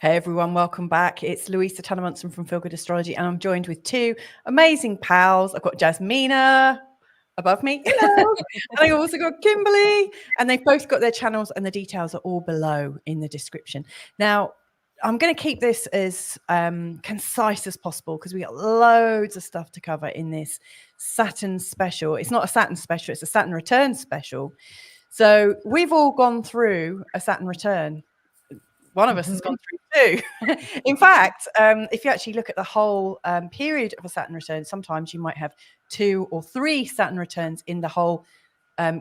Hey everyone, welcome back. It's Louisa Munson from Feel Good Astrology, and I'm joined with two amazing pals. I've got Jasmina above me. Hello. And I also got Kimberly, and they've both got their channels, and the details are all below in the description. Now, I'm going to keep this as concise as possible because we got loads of stuff to cover in this Saturn special. It's not a Saturn special, it's a Saturn Return special. So we've all gone through a Saturn Return. One of us has gone through two. In fact, if you actually look at the whole period of a Saturn return, sometimes you might have 2 or 3 Saturn returns in the whole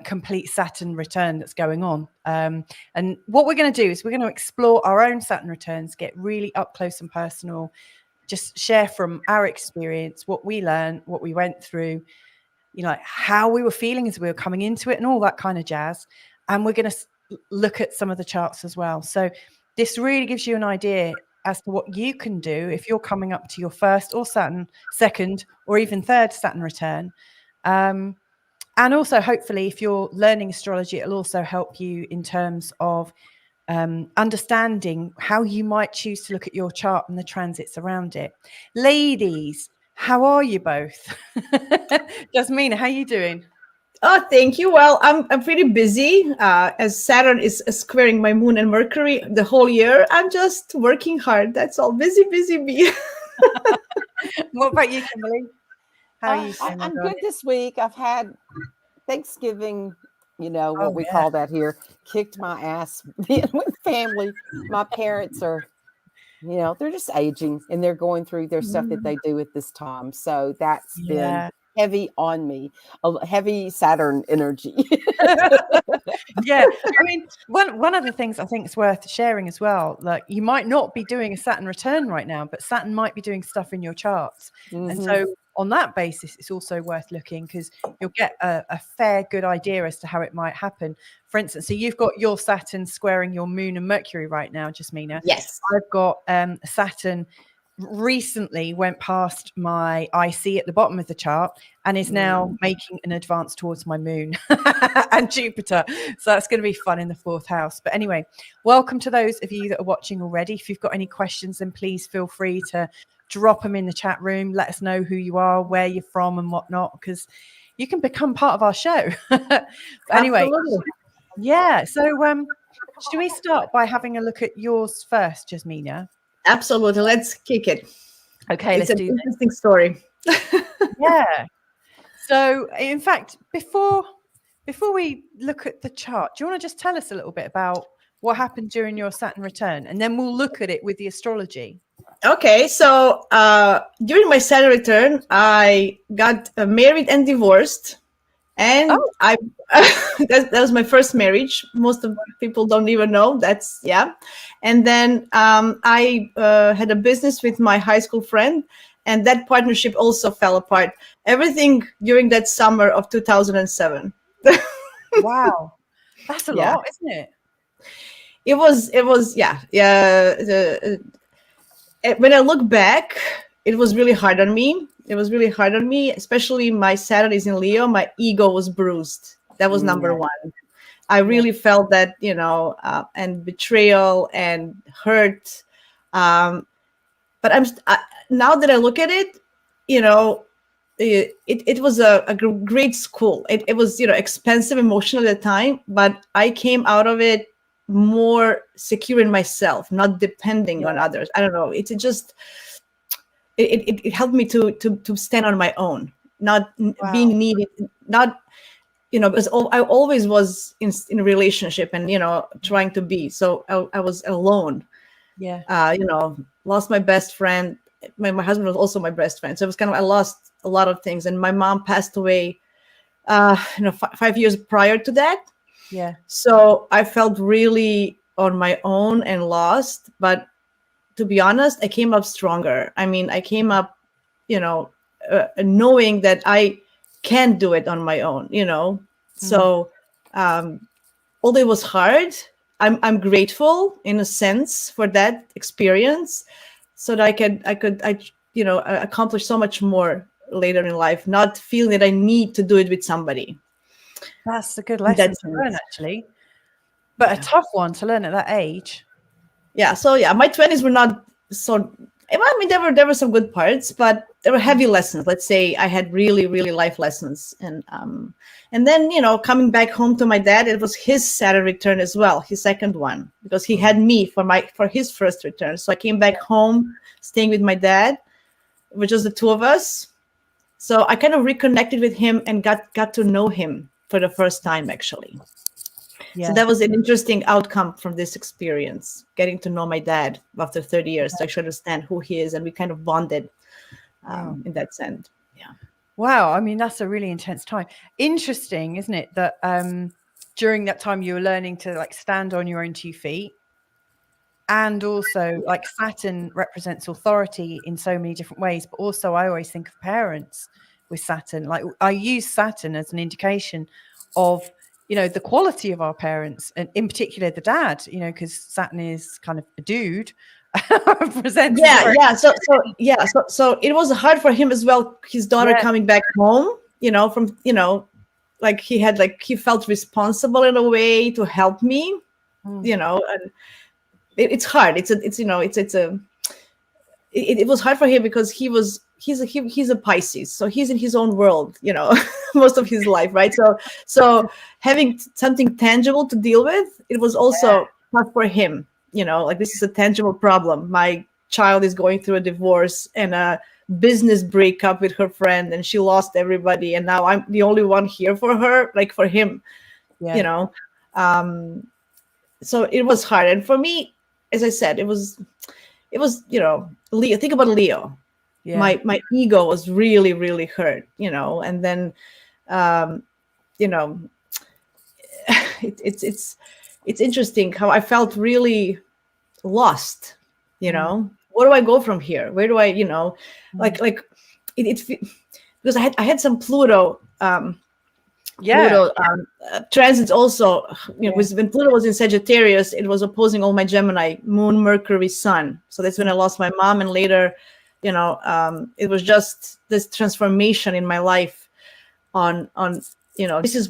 complete Saturn return that's going on. And what we're going to do is we're going to explore our own Saturn returns, get really up close and personal, just share from our experience, what we learned, what we went through, you know, how we were feeling as we were coming into it and all that kind of jazz. And we're going to look at some of the charts as well. So this really gives you an idea as to what you can do if you're coming up to your first or second or even third Saturn return. And also, hopefully, if you're learning astrology, it'll also help you in terms of understanding how you might choose to look at your chart and the transits around it. Ladies, how are you both? Jasmina, how are you doing? Oh, thank you. Well, I'm pretty busy as Saturn is squaring my moon and Mercury the whole year. I'm just working hard. That's all. Busy me. What about you, Kimberly? How are you doing? I'm good this week. I've had Thanksgiving, you know, what we call that here, kicked my ass being with family. My parents are, you know, they're just aging and they're going through their stuff that they do at this time. So that's been heavy on me, a heavy Saturn energy. Yeah, I mean, one of the things I think is worth sharing as well, like you might not be doing a Saturn return right now, but Saturn might be doing stuff in your charts. And so on that basis, it's also worth looking because you'll get a fair good idea as to how it might happen. For instance, so you've got your Saturn squaring your moon and Mercury right now, Jasmina. Yes. I've got Saturn recently went past my IC at the bottom of the chart and is now making an advance towards my moon and Jupiter. So that's going to be fun in the 4th house. But anyway, welcome to those of you that are watching already. If you've got any questions, then please feel free to drop them in the chat room. Let us know who you are, where you're from and whatnot, because you can become part of our show. Anyway, yeah. So should we start by having a look at yours first, Jasmina? Absolutely. Let's kick it. Okay, it's an interesting story. Yeah. So, in fact, before we look at the chart, do you want to just tell us a little bit about what happened during your Saturn return, and then we'll look at it with the astrology? Okay, so during my Saturn return, I got married and divorced. And that was my first marriage. Most of people don't even know that's And then I had a business with my high school friend, and that partnership also fell apart. Everything during that summer of 2007. Wow, that's a lot, isn't it? It was when I look back, it was really hard on me. It was really hard on me, especially my Saturn is in Leo. My ego was bruised. That was number one. I really felt that, you know, and betrayal and hurt. But now that I look at it, you know, it was a great school. It was, you know, expensive emotionally at the time, but I came out of it more secure in myself, not depending on others. I don't know. It just... It helped me to stand on my own, not being needed, not, you know, because I always was in a relationship and, you know, trying to be. So I was alone. Yeah. You know, lost my best friend. My husband was also my best friend. So it was kind of, I lost a lot of things. And my mom passed away, you know, 5 years prior to that. Yeah. So I felt really on my own and lost, but to be honest, I came up stronger. I mean, I came up, you know, knowing that I can do it on my own, you know. So although it was hard, I'm grateful in a sense for that experience, so that I could you know, accomplish so much more later in life, not feeling that I need to do it with somebody. That's a good lesson to learn, actually, but a tough one to learn at that age. yeah. So yeah, my 20s were not so. I mean, there were some good parts, but there were heavy lessons. Let's say I had really, really life lessons, and then coming back home to my dad, it was his Saturn return as well, his second one, because he had me for his first return. So I came back home, staying with my dad, which was the two of us. So I kind of reconnected with him and got to know him for the first time, actually. Yeah. So that was an interesting outcome from this experience, getting to know my dad after 30 years to actually understand who he is. And we kind of bonded in that sense. Yeah. Wow. I mean, that's a really intense time. Interesting, isn't it? That during that time you were learning to like stand on your own 2 feet. And also like Saturn represents authority in so many different ways. But also I always think of parents with Saturn. Like I use Saturn as an indication of the quality of our parents, and in particular the dad, because Saturn is kind of a dude. So it was hard for him as well, his daughter coming back home, from like he felt responsible in a way to help me, and it's hard. It was hard for him because he's a Pisces, so he's in his own world, most of his life, right? So having something tangible to deal with, it was also tough for him, like this is a tangible problem. My child is going through a divorce and a business breakup with her friend, and she lost everybody, and now I'm the only one here for her, like for him, so it was hard. And for me, as I said, it was Leo. Think about Leo. Yeah. My ego was really, really hurt, and then it's interesting how I felt really lost. Where do I go from here? Where do I like it's because I had some Pluto transits also, when Pluto was in Sagittarius, it was opposing all my Gemini, Moon, Mercury, Sun. So that's when I lost my mom, and later, it was just this transformation in my life on this is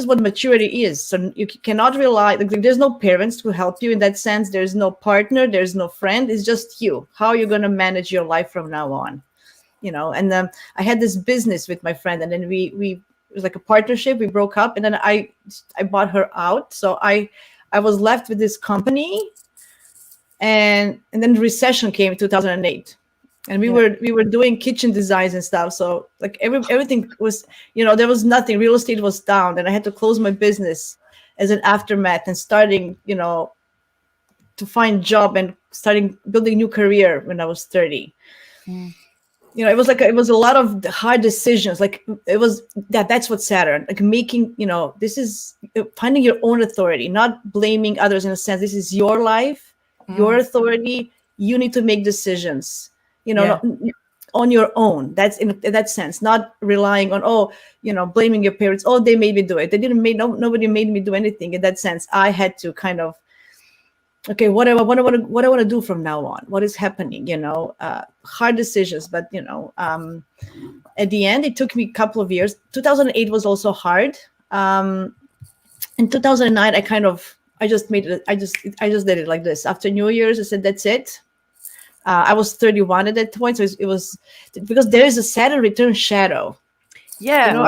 what maturity is. So you cannot rely, like, there's no parents to help you in that sense. There's no partner, there's no friend. It's just you. How are you going to manage your life from now on? And I had this business with my friend, and then we it was like a partnership. We broke up, and then I bought her out. So I was left with this company, and then the recession came in 2008, and we were doing kitchen designs and stuff. So like everything was, there was nothing. Real estate was down, and I had to close my business as an aftermath, and starting, to find job and starting building a new career when I was 30. It was a lot of hard decisions. Like it was that's what Saturn, like making, this is finding your own authority, not blaming others in a sense. This is your life, your authority. You need to make decisions, on your own. That's in that sense, not relying on, blaming your parents. Oh, they made me do it. They didn't nobody made me do anything. In that sense, I had to kind of, okay, what I want to do from now on? What is happening? Hard decisions, but at the end, it took me a couple of years. 2008 was also hard. In 2009, I just did it like this. After New Year's, I said, that's it. I was 31 at that point, so it was because there is a Saturn return shadow. Yeah,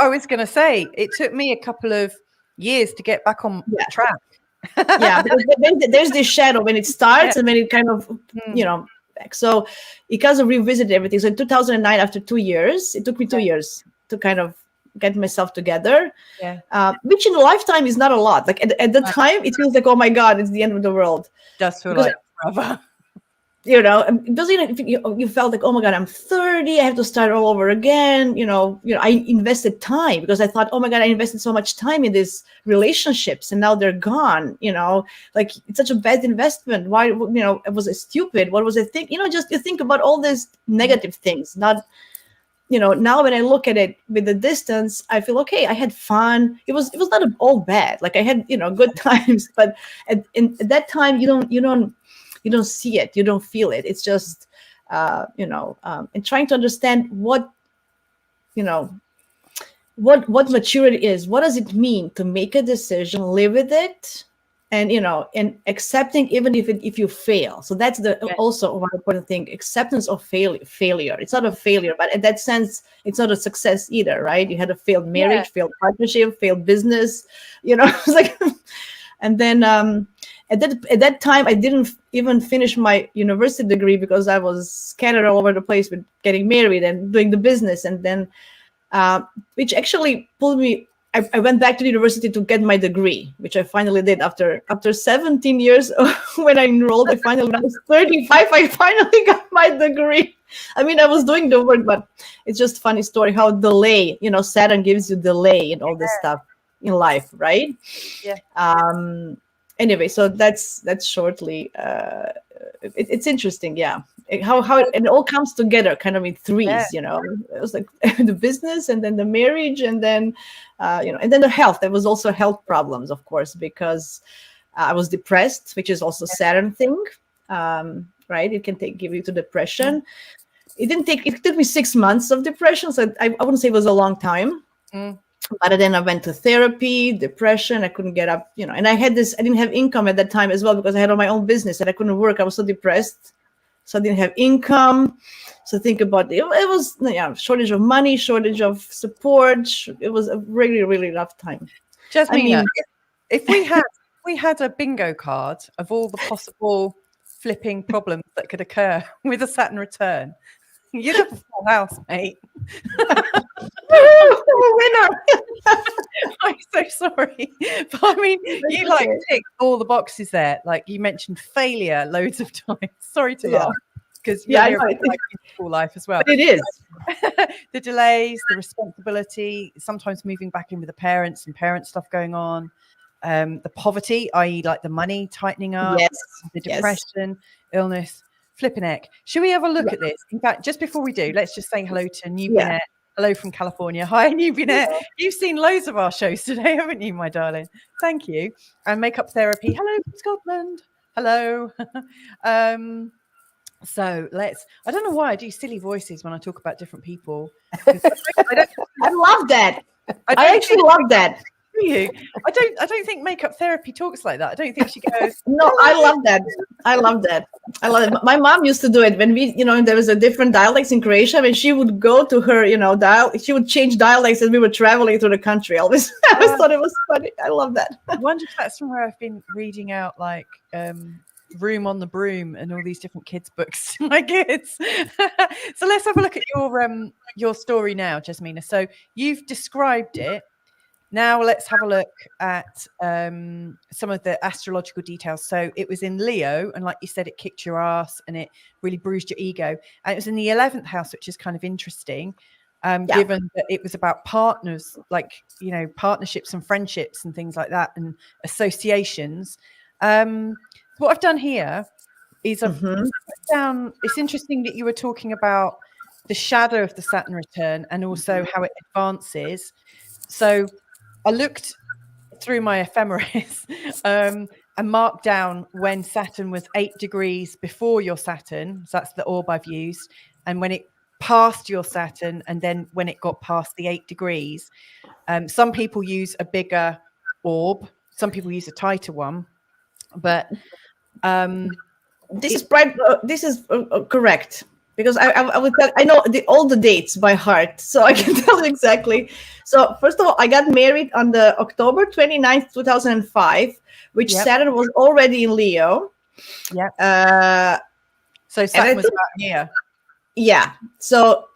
I was going to say it took me a couple of years to get back on track. Because there's this shadow when it starts and when it kind of back. So it kind of revisited everything. So in 2009, after 2 years, it took me 2 years to kind of get myself together, which in a lifetime is not a lot. Like at the time, it feels like, oh my God, it's the end of the world. Does feel like forever. Because you felt like, oh my God, I'm 30, I have to start all over again. I invested time because I thought, oh my God, I invested so much time in these relationships and now they're gone. Like it's such a bad investment. Why, was it stupid? What was I thinking? Just you think about all these negative things. Not, now when I look at it with the distance, I feel okay. I had fun. It was not all bad. Like I had, good times, but at that time you don't see it, you don't feel it. It's just, and trying to understand what maturity is. What does it mean to make a decision, live with it, and and accepting even if you fail. So that's also one important thing: acceptance of failure. It's not a failure, but in that sense, it's not a success either, right? You had a failed marriage, failed partnership, failed business. It's like, and then at that time, I didn't even finish my university degree because I was scattered all over the place with getting married and doing the business, and then which actually pulled me. I went back to the university to get my degree, which I finally did after 17 years. When I enrolled, when I was 35, I finally got my degree. I mean, I was doing the work, but it's just a funny story how delay, Saturn gives you delay in all this stuff in life, right? Yeah. Anyway, so that's shortly. It's interesting, yeah. How it all comes together, kind of in threes. It was like the business, and then the marriage, and then and then the health. There was also health problems, of course, because I was depressed, which is also Saturn thing, right? It can give you to depression. It took me 6 months of depression, so I wouldn't say it was a long time. But then I went to therapy, depression. I couldn't get up, and I didn't have income at that time as well, because I had all my own business and I couldn't work. I was so depressed. So I didn't have income. So think about it. It was shortage of money, shortage of support. It was a really, really rough time. Jasmina, if we had a bingo card of all the possible flipping problems that could occur with a Saturn return, you'd have a full house, mate. Winner. I'm so sorry. But I mean, you ticked all the boxes there. Like you mentioned failure loads of times. Sorry to laugh, because you're like school life as well. But it is. The delays, the responsibility, sometimes moving back in with the parents and parent stuff going on. The poverty, i.e. like the money tightening up, the depression, illness, flipping heck. Should we have a look at this? In fact, just before we do, let's just say hello to Newbinette. Hello from California. Hi, Newbinette. You've seen loads of our shows today, haven't you, my darling? Thank you. And makeup therapy. Hello from Scotland. Hello. So I don't know why I do silly voices when I talk about different people. I love that. I actually love that. You? I don't think makeup therapy talks like that. I don't think she goes. No, I love that. I love it. My mom used to do it when we, there was a different dialects in Croatia, and she would go to her, she would change dialects as we were traveling through the country. I always thought it was funny. I love that. I wonder if that's from where I've been reading out like Room on the Broom and all these different kids' books to my kids. So let's have a look at your story now, Jasmina. So you've described it. Now let's have a look at some of the astrological details. So it was in Leo, and like you said, it kicked your ass and it really bruised your ego. And it was in the 11th house, which is kind of interesting, given that it was about partners, like, partnerships and friendships and things like that, and associations. What I've done here is I've put down, it's interesting that you were talking about the shadow of the Saturn return and also how it advances. So I looked through my ephemeris and marked down when Saturn was 8 degrees before your Saturn. So that's the orb I've used. And when it passed your Saturn, and then when it got past the 8 degrees. Some people use a bigger orb. Some people use a tighter one. But this is correct. Because I would tell, I know all the dates by heart, so I can tell you exactly. So first of all, I got married on the October 29th, 2005, which Saturn was already in Leo. Yeah. So Saturn was about here. Yeah. So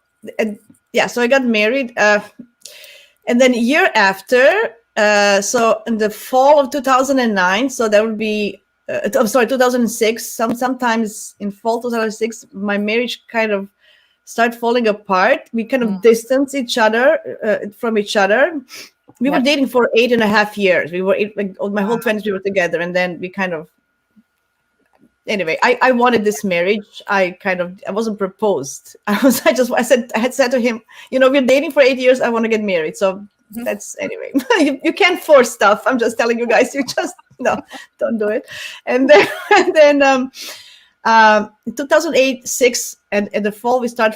so I got married, and then a year after, so in the fall of 2009, so that would be. 2006. Sometimes in fall 2006, my marriage kind of started falling apart. We kind of distanced each other from each other. We were dating for 8.5 years. We were my whole 20s we were together, and then we kind of. Anyway, I wanted this marriage. I wasn't proposed. I had said to him, we're dating for 8 years. I want to get married. So that's anyway. You can't force stuff. I'm just telling you guys. You just. No, don't do it. And then in 2008, 6, and in the fall we start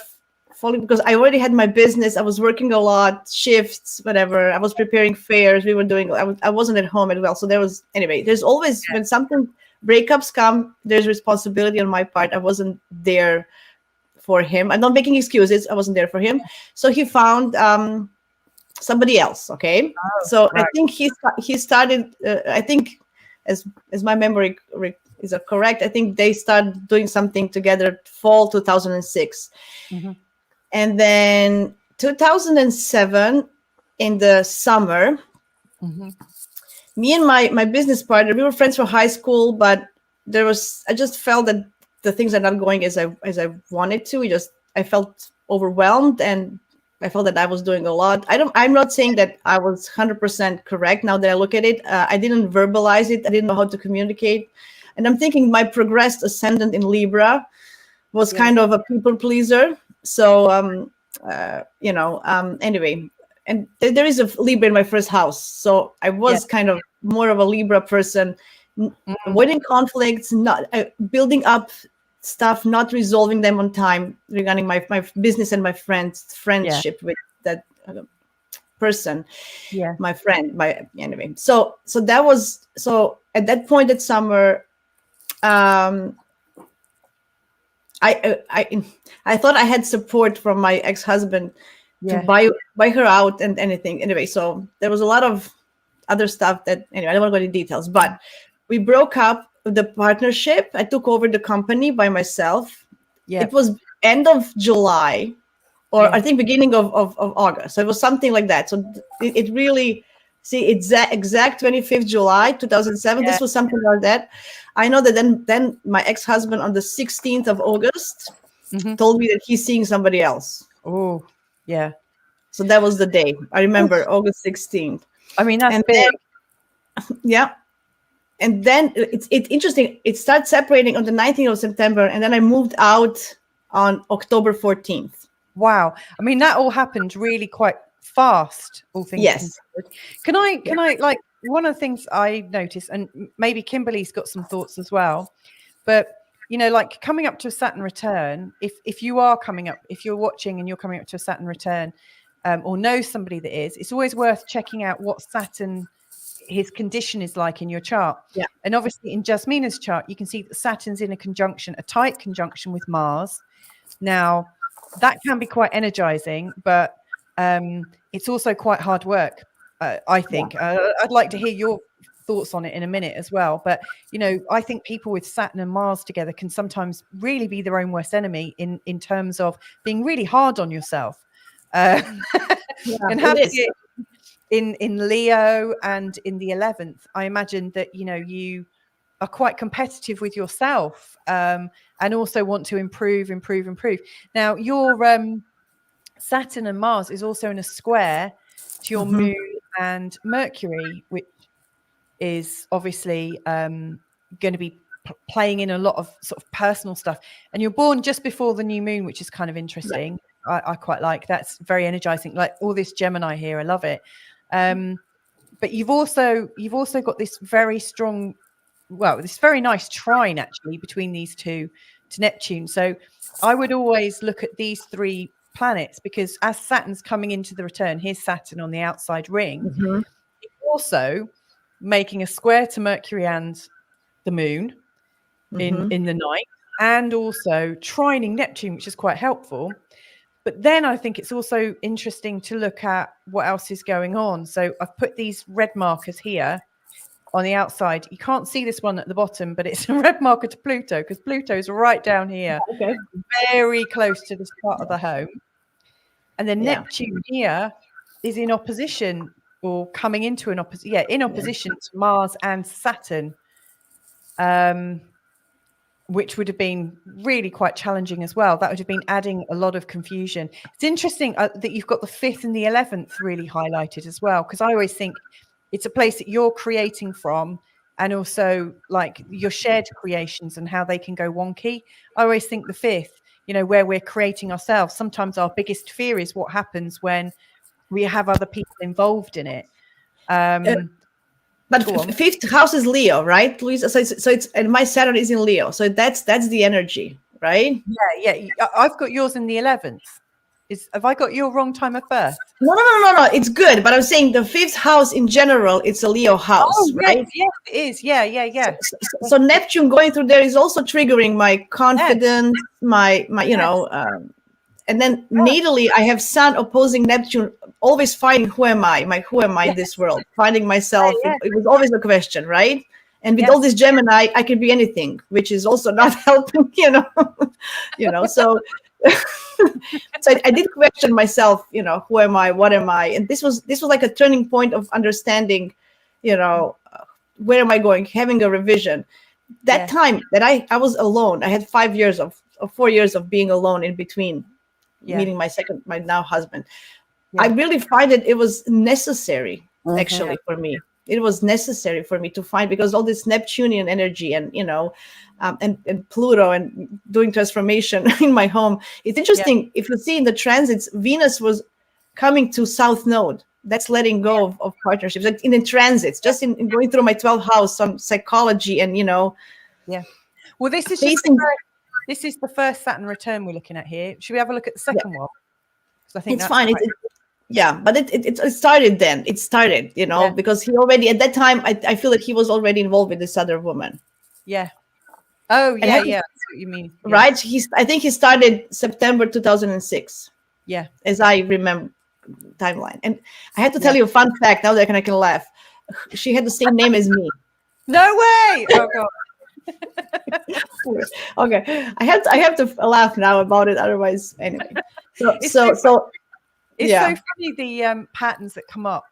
falling because I already had my business. I was working a lot, shifts, whatever. I was preparing fairs. We were doing. I wasn't at home as well. So there was anyway. There's always when something breakups come, there's responsibility on my part. I wasn't there for him. I'm not making excuses. I wasn't there for him. So he found somebody else. Okay. So right. I think he started. I think as my memory is correct, I think they started doing something together fall 2006. And then 2007 in the summer, me and my business partner, we were friends from high school, but I just felt that the things are not going as I wanted to. I felt overwhelmed, and I felt that I was doing a lot. I'm not saying that I was 100% correct now that I look at it. I didn't verbalize it. I didn't know how to communicate. And I'm thinking my progressed ascendant in Libra was kind of a people pleaser. So, anyway, and there is a Libra in my first house. So I was kind of more of a Libra person, avoiding conflicts, not building up stuff, not resolving them on time regarding my business and my friendship with that person. My friend, anyway. So that was, so at that point at summer, I thought I had support from my ex-husband to buy her out and anything. Anyway, so there was a lot of other stuff that, anyway, I don't want to go into details, but we broke up the partnership. I took over the company by myself. It was end of July, or I think beginning of August. So it was something like that. So it really, exact 25th July 2007. This was something like that. I know that then my ex-husband on the 16th of August told me that he's seeing somebody else. Oh, yeah. So that was the day. I remember August 16th. I mean, that's big. And then it's interesting. It started separating on the 19th of September, and then I moved out on October 14th. Wow. I mean, that all happened really quite fast, all things considered. Can I like, one of the things I noticed, and maybe Kimberly's got some thoughts as well, but like coming up to a Saturn return, if you are coming up, if you're watching and you're coming up to a Saturn return, or know somebody that is, it's always worth checking out what Saturn, his condition is like in your chart. And obviously in Jasmina's chart, you can see that Saturn's in a tight conjunction with Mars. Now that can be quite energizing, but it's also quite hard work, I think. I'd like to hear your thoughts on it in a minute as well. But, I think people with Saturn and Mars together can sometimes really be their own worst enemy in terms of being really hard on yourself. And having it in Leo and in the 11th, I imagine that, you are quite competitive with yourself, and also want to improve. Now, your Saturn and Mars is also in a square to your moon and Mercury, which is obviously going to be playing in a lot of sort of personal stuff. And you're born just before the new moon, which is kind of interesting. I quite like that's very energizing. Like all this Gemini here, I love it. But you've also got this very strong, this very nice trine actually between these two to Neptune. So I would always look at these three planets, because as Saturn's coming into the return, here's Saturn on the outside ring, it's also making a square to Mercury and the moon in the night, and also trining Neptune, which is quite helpful. But then I think it's also interesting to look at what else is going on. So I've put these red markers here on the outside. You can't see this one at the bottom, but it's a red marker to Pluto, because Pluto's right down here, very close to this part of the home. And then Neptune here is in opposition, or coming into an opposition to Mars and Saturn, which would have been really quite challenging as well. That would have been adding a lot of confusion. It's interesting that you've got the 5th and the 11th really highlighted as well, because I always think it's a place that you're creating from, and also like your shared creations and how they can go wonky. I always think the 5th, where we're creating ourselves, sometimes our biggest fear is what happens when we have other people involved in it. But 5th house is Leo, right, Louisa? So it's and my Saturn is in Leo, so that's the energy, right? Yeah. I've got yours in the 11th. Have I got your wrong time of birth? No. It's good, but I'm saying the 5th house in general, it's a Leo house, right? Yes, it is. Yeah. So Neptune going through there is also triggering my confidence, my and then natally I have Sun opposing Neptune, always finding who am I in this world, finding myself. It was always a question, right? And with all this Gemini, I can be anything, which is also not helping, so. So I did question myself, who am I, what am I? And this was like a turning point of understanding, where am I going, having a revision. That time that I was alone, I had 4 years of being alone in between meeting my now husband. I really find it was necessary actually for me. It was necessary for me to find, because all this Neptunian energy and and Pluto and doing transformation in my home. It's interesting if you see in the transits, Venus was coming to South Node. That's letting go of partnerships, like in the transits, just in going through my 12th house, some psychology and Well, this is this is the first Saturn return we're looking at here. Should we have a look at the second one? I think it's fine. But it started then. It started, because he already at that time, I feel that he was already involved with this other woman. Yeah. Oh, yeah. That's what you mean. Yeah. Right? I think he started September 2006. Yeah. As I remember timeline. And I have to tell you a fun fact now that I can laugh. She had the same name as me. No way. Oh God. Okay. I have to laugh now about it. Otherwise, anyway. It's so funny the patterns that come up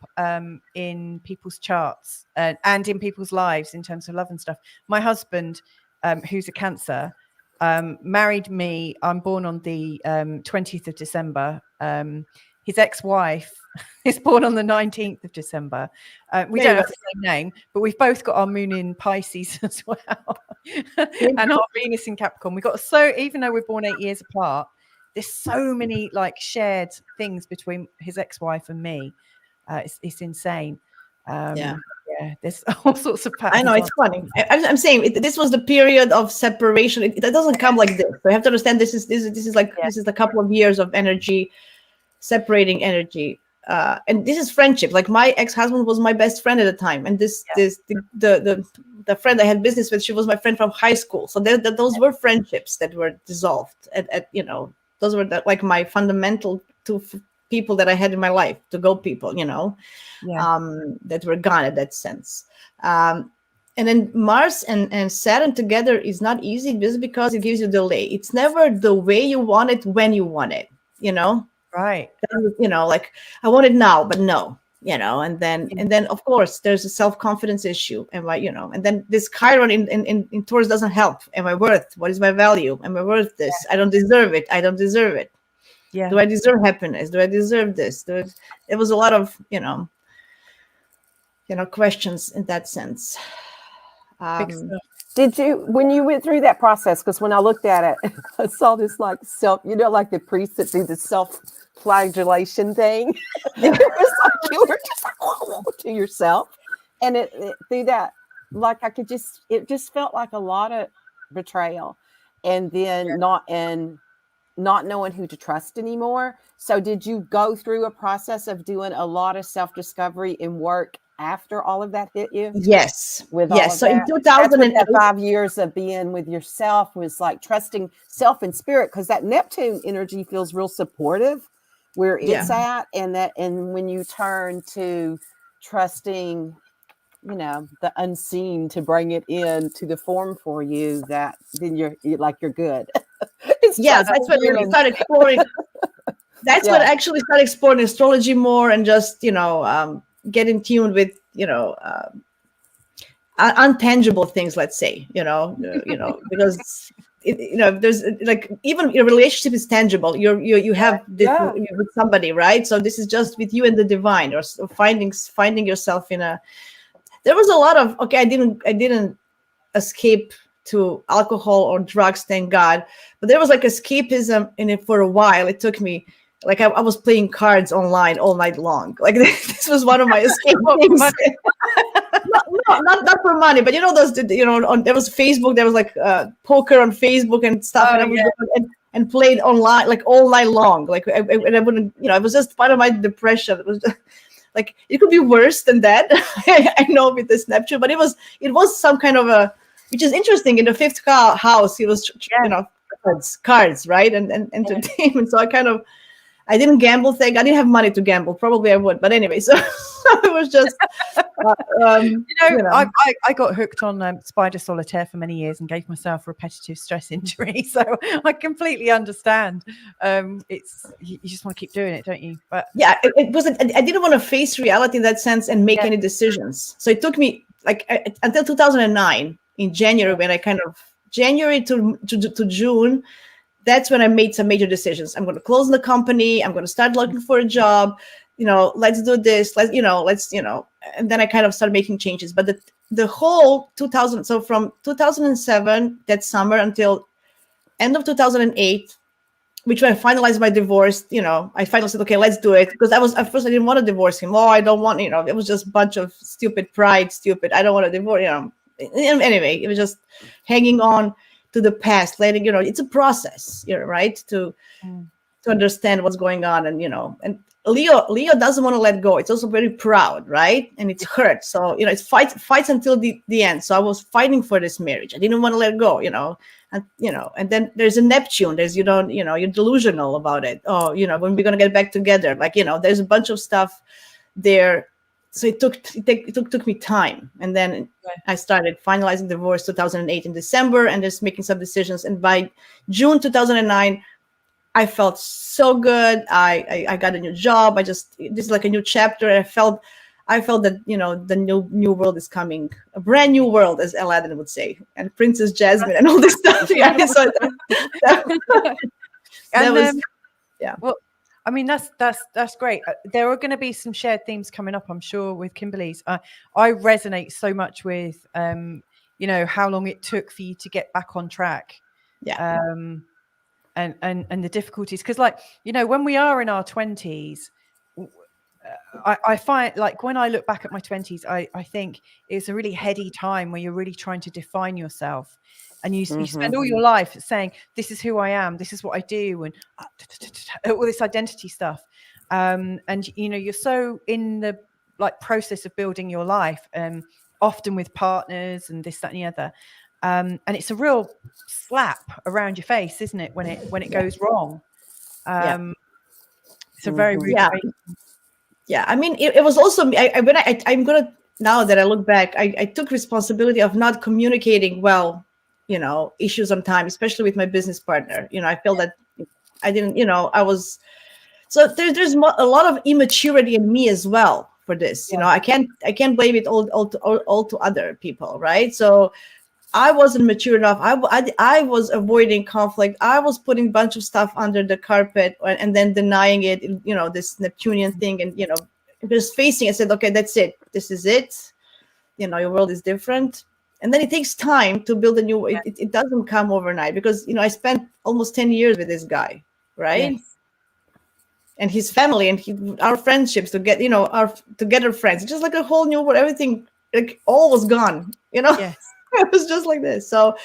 in people's charts and in people's lives in terms of love and stuff. My husband, who's a Cancer, married me. I'm born on the 20th of December. His ex-wife is born on the 19th of December. We don't have the same name, but we've both got our moon in Pisces as well, and our Venus in Capricorn. Even though we're born 8 years apart, there's so many like shared things between his ex-wife and me. It's insane. There's all sorts of patterns. I know, it's funny. I'm saying this was the period of separation. It doesn't come like this. So you have to understand this is a couple of years of energy, separating energy. And this is friendship. Like my ex-husband was my best friend at the time, and the friend I had business with, she was my friend from high school. So those were friendships that were dissolved. Those were like my fundamental two people that I had in my life, to go people, that were gone at that sense. And then Mars and Saturn together is not easy just because it gives you delay. It's never the way you want it when you want it, Right. Like I want it now, but no, and then of course there's a self-confidence issue. And then this Chiron in Taurus doesn't help. Am I worth? What is my value? Am I worth this? I don't deserve it. I don't deserve it. Yeah. Do I deserve happiness? Do I deserve this? It was a lot of, questions in that sense. Did you, when you went through that process, because when I looked at it, I saw this like like the priests that do the self-flagellation thing. It was like you were just like to yourself. And it through that, like it just felt like a lot of betrayal. And then not knowing who to trust anymore. So did you go through a process of doing a lot of self-discovery and work after all of that hit you? Yes. So in 5 years of being with yourself was like trusting self and spirit, because that Neptune energy feels real supportive where it's at, and when you turn to trusting, the unseen to bring it into the form for you, that then you're good. That's when we started exploring. That's when I actually started exploring astrology more, and just get in tune with untangible things, let's say, because there's like, even your relationship is tangible. You have this with somebody, right? So this is just with you and the divine, or finding yourself in a. There was a lot of I didn't escape to alcohol or drugs, thank God, but there was like escapism in it for a while. It took me. Like I was playing cards online all night long. Like this was one of my escape things. not for money, but those. There was Facebook. There was like poker on Facebook and stuff. And and played online like all night long. Like and I wouldn't, you know, it was just part of my depression. It was just, like it could be worse than that. I know with this Neptune, but it was some kind of a, which is interesting. In the fifth house, it was you know, cards, right, and entertainment. So I didn't gamble. I didn't have money to gamble. Probably I would, but anyway. So it was just, I got hooked on Spider Solitaire for many years and gave myself repetitive stress injury. So I completely understand. It's you just want to keep doing it, don't you? But yeah, it wasn't. I didn't want to face reality in that sense and make any decisions. So it took me like until 2009 in January, when I January to June. That's when I made some major decisions. I'm going to close the company. I'm going to start looking for a job. You know, let's do this. Let's, and then I kind of started making changes. But the whole 2000, so from 2007, that summer, until end of 2008, which when I finalized my divorce, I finally said, okay, let's do it. Because at first I didn't want to divorce him. Oh, I don't want, it was just a bunch of stupid pride, I don't want to divorce, Anyway, it was just hanging on to the past, letting, it's a process, right? To understand what's going on. And, and Leo doesn't want to let go. It's also very proud, right? And it's hurt. So, it's fights until the end. So I was fighting for this marriage. I didn't want to let go, and then there's a Neptune. There's, you're delusional about it. Oh, when we're going to get back together, like, there's a bunch of stuff there. So it took me time. And then I started finalizing divorce 2008 in December and just making some decisions. And by June 2009, I felt so good. I got a new job. This is like a new chapter. I felt that, the new world is coming, a brand new world, as Aladdin would say, and Princess Jasmine and all this stuff. Yeah. So Well, I mean, that's great. There are going to be some shared themes coming up, I'm sure, with Kimberly's. I resonate so much with, how long it took for you to get back on track. Yeah. And the difficulties, because when we are in our 20s, I find, like, when I look back at my 20s, I think it's a really heady time where you're really trying to define yourself. And you spend all your life saying, this is who I am, this is what I do, and all this identity stuff. And, you're so in the process of building your life, often with partners and this, that, and the other. And it's a real slap around your face, isn't it, when it goes wrong? It's a very rude face. Yeah. I mean, it was also, I'm going to, now that I look back, I took responsibility of not communicating well, issues on time, especially with my business partner. I feel that I didn't, so there's a lot of immaturity in me as well for this. I can't blame it all to other people, right? So I wasn't mature enough. I was avoiding conflict. I was putting a bunch of stuff under the carpet and then denying it, this Neptunian thing, and just facing. I said, okay, that's it. This is it. Your world is different. And then it takes time to build a new. It doesn't come overnight, because I spent almost 10 years with this guy, right? Yes. And his family and our friendships to get our together friends, just like a whole new world. Everything, like, all was gone. Yes. It was just like this. So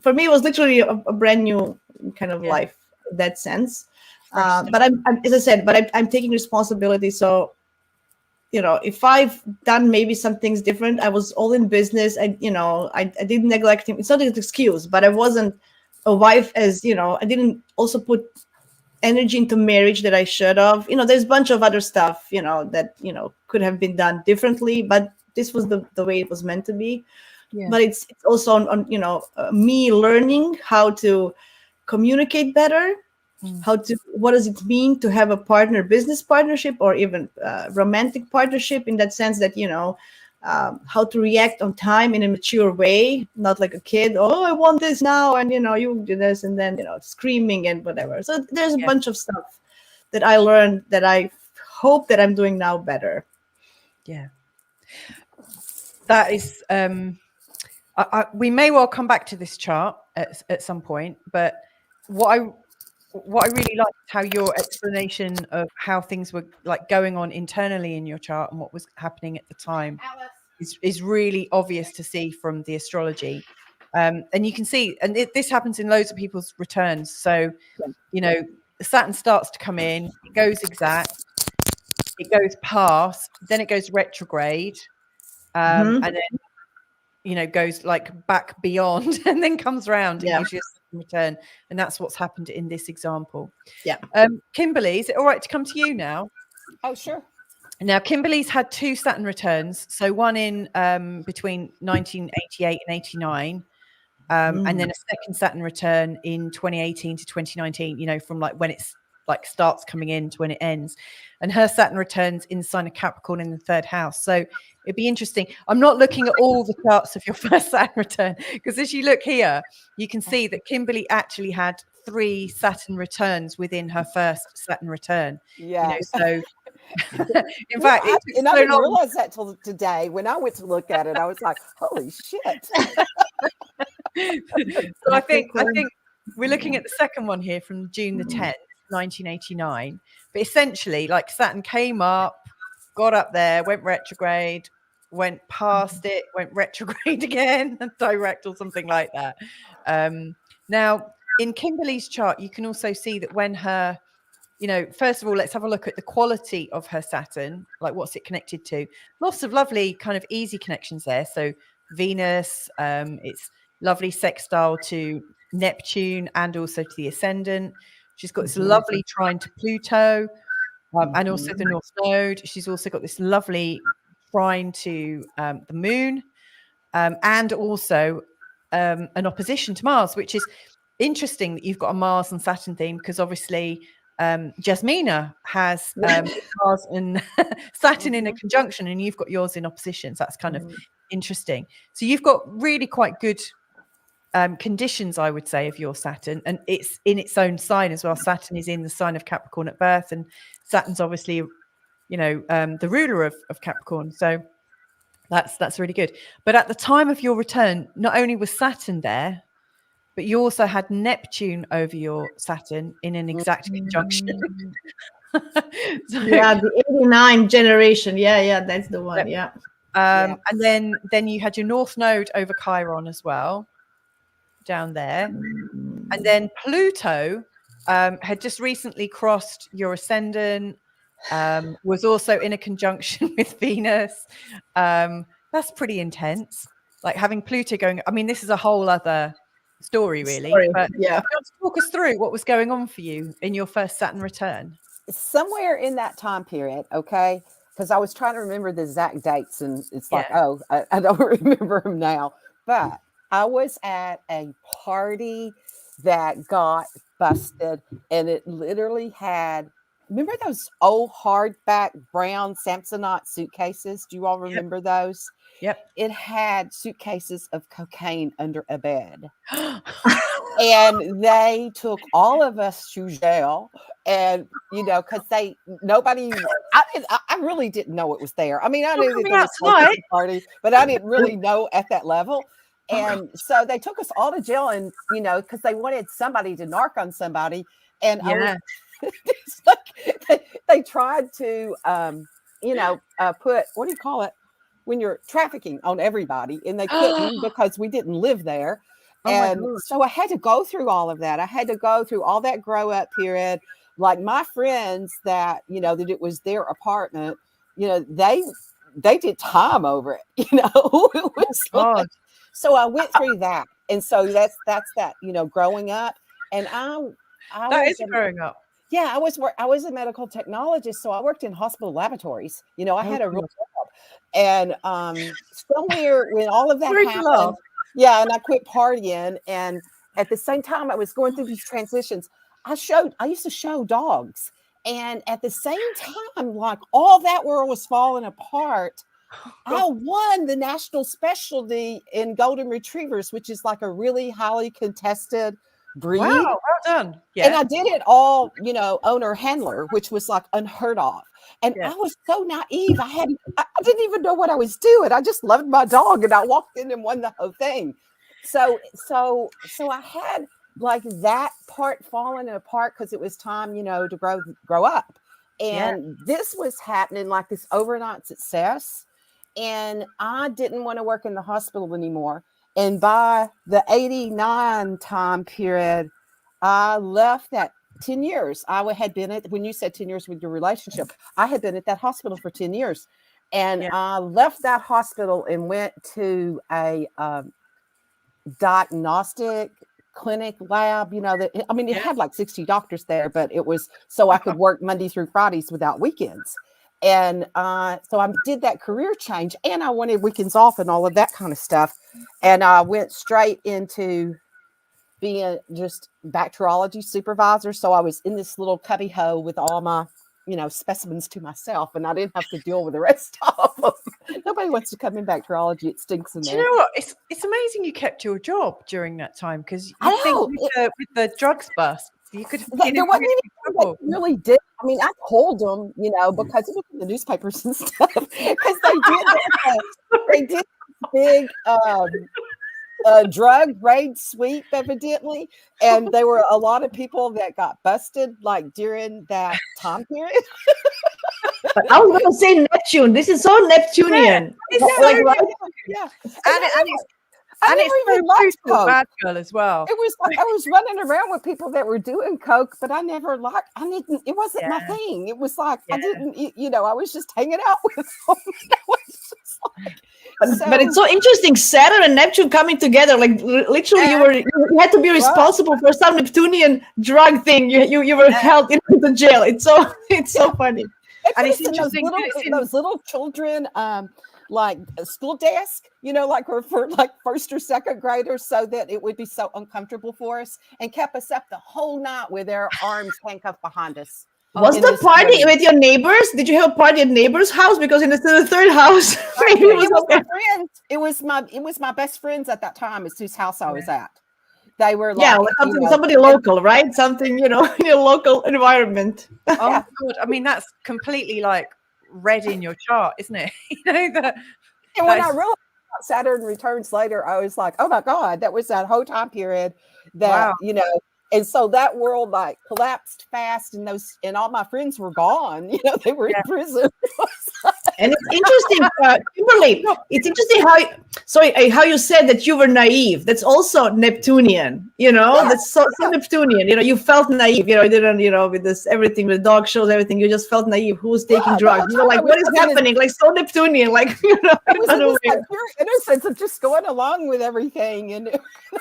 for me, it was literally a brand new kind of life in that sense. But I'm as I said, but I'm taking responsibility. So. If I've done maybe some things different, I was all in business. I didn't neglect him. It's not an excuse, but I wasn't a wife I didn't also put energy into marriage that I should have. There's a bunch of other stuff, that, could have been done differently, but this was the way it was meant to be. Yeah. But it's also on me learning how to communicate better. What does it mean to have a business partnership, or even romantic partnership, in that sense that, how to react on time in a mature way, not like a kid. Oh, I want this now. And, you do this, and then, screaming and whatever. So there's a bunch of stuff that I learned that I hope that I'm doing now better. Yeah. That is, we may well come back to this chart at some point, but what I really liked how your explanation of how things were going on internally in your chart and what was happening at the time is really obvious to see from the astrology. And you can see, and this happens in loads of people's returns. So, Saturn starts to come in, it goes exact, it goes past, then it goes retrograde, and then, goes like back beyond and then comes around and gives you a Saturn return. And that's what's happened in this example. Yeah. Kimberly, is it all right to come to you now? Oh, sure. Now, Kimberly's had 2 Saturn returns. So one in between 1988 and 89. And then a second Saturn return in 2018 to 2019, from like when it's like starts coming in to when it ends. And her Saturn returns in the sign of Capricorn in the 3rd house. So it'd be interesting. I'm not looking at all the charts of your first Saturn return, because as you look here, you can see that Kimberly actually had 3 Saturn returns within her first Saturn return. Yeah. So in fact, I didn't realize that till today. When I went to look at it, I was like, holy shit. So I think we're looking at the second one here from June the 10th, 1989. But essentially, like, Saturn came up, got up there, went retrograde, went past it, went retrograde again, and direct or something like that. Now, in Kimberly's chart, you can also see that when her, first of all, let's have a look at the quality of her Saturn, like what's it connected to. Lots of lovely kind of easy connections there. So Venus, it's lovely sextile to Neptune and also to the ascendant. She's got this lovely trine to Pluto, and also the North Node. She's also got this lovely trine to the Moon, and also an opposition to Mars, which is interesting that you've got a Mars and Saturn theme, because obviously Jasmina has Mars and Saturn in a conjunction, and you've got yours in opposition. So that's kind of interesting. So you've got really quite good conditions, I would say, of your Saturn, and it's in its own sign as well. Saturn is in the sign of Capricorn at birth, and Saturn's obviously, the ruler of Capricorn. So that's really good. But at the time of your return, not only was Saturn there, but you also had Neptune over your Saturn in an exact conjunction. The 89 generation. Yeah, that's the one. Yeah. And then you had your North Node over Chiron as well, down there. And then Pluto had just recently crossed your ascendant, was also in a conjunction with Venus. That's pretty intense. Like having Pluto going, I mean, this is a whole other story, really. But talk us through what was going on for you in your first Saturn return. Somewhere in that time period, okay? Because I was trying to remember the exact dates, and it's like, I don't remember them now. But I was at a party that got busted, and it literally had, remember those old hardback brown Samsonite suitcases? Do you all remember those? Yep. It had suitcases of cocaine under a bed. And they took all of us to jail. And, because I really didn't know it was there. I mean, I knew that there was a party, but I didn't really know at that level. And so they took us all to jail, and, because they wanted somebody to narc on somebody. And it's like they tried to, put, what do you call it? When you're trafficking on everybody, and they couldn't because we didn't live there. And so I had to go through all of that. I had to go through all that grow up period. Like my friends that, that it was their apartment, they did time over it, it was like, so I went through that. And so that's that, growing up. And that is growing up. Yeah, I was a medical technologist, so I worked in hospital laboratories. I had a real job. And somewhere when all of that happened, and I quit partying, and at the same time I was going through these transitions, I used to show dogs, and at the same time, like all that world was falling apart, I won the national specialty in golden retrievers, which is like a really highly contested breed. Wow, well done. Yeah. And I did it all, owner handler, which was like unheard of. And I was so naive. I didn't even know what I was doing. I just loved my dog, and I walked in and won the whole thing. So I had like that part falling apart because it was time, to grow up. And this was happening like this overnight success. And I didn't want to work in the hospital anymore. And by the 89 time period, I left that 10 years. Had been at, when you said 10 years with your relationship, I had been at that hospital for 10 years. And I left that hospital and went to a diagnostic clinic lab, it had like 60 doctors there, but it was so I could work Monday through Fridays without weekends. And so I did that career change, and I wanted weekends off and all of that kind of stuff. And I went straight into being just bacteriology supervisor. So I was in this little cubby hole with all my, specimens to myself, and I didn't have to deal with the rest of them. Nobody wants to come in bacteriology. It stinks in there. Do you know what? It's amazing you kept your job during that time, because you think with the drugs bust, you could have been there wasn't anything that really did. I mean, I told them, because it was in the newspapers and stuff, because they did big drug raid sweep, evidently, and there were a lot of people that got busted like during that time period. I was going to say Neptune. This is so Neptunian. Yeah. And it's even liked coke. Bad girl as well. It was like I was running around with people that were doing coke, but I didn't. It wasn't my thing. It was like I didn't. I was just hanging out with them. But it's so interesting. Saturn and Neptune coming together. Like literally, you had to be responsible for some Neptunian drug thing. You were held into the jail. It's so funny. And it's interesting those little children. Like a school desk, like for like first or second graders, so that it would be so uncomfortable for us, and kept us up the whole night with their arms handcuffed behind us. Was the party with your neighbors? Did you have a party at neighbor's house? Because in the third house, maybe it was my friends. It was my best friends at that time. It's whose house I was at. They were like, somebody local, right? Something in your local environment. Oh God! I mean, that's completely like red in your chart, isn't it? And when I realized about Saturn Returns later, I was like, oh my God, that was that whole time period that, and so that world like collapsed fast, and all my friends were gone. They were in prison. And it's interesting, Kimberly. It's interesting how you said that you were naive. That's also Neptunian. That's so Neptunian. You felt naive. You didn't. With this everything, with dog shows, everything, you just felt naive. Who was taking drugs? Like, what is happening? Like so Neptunian. Like it was like pure innocence of just going along with everything, and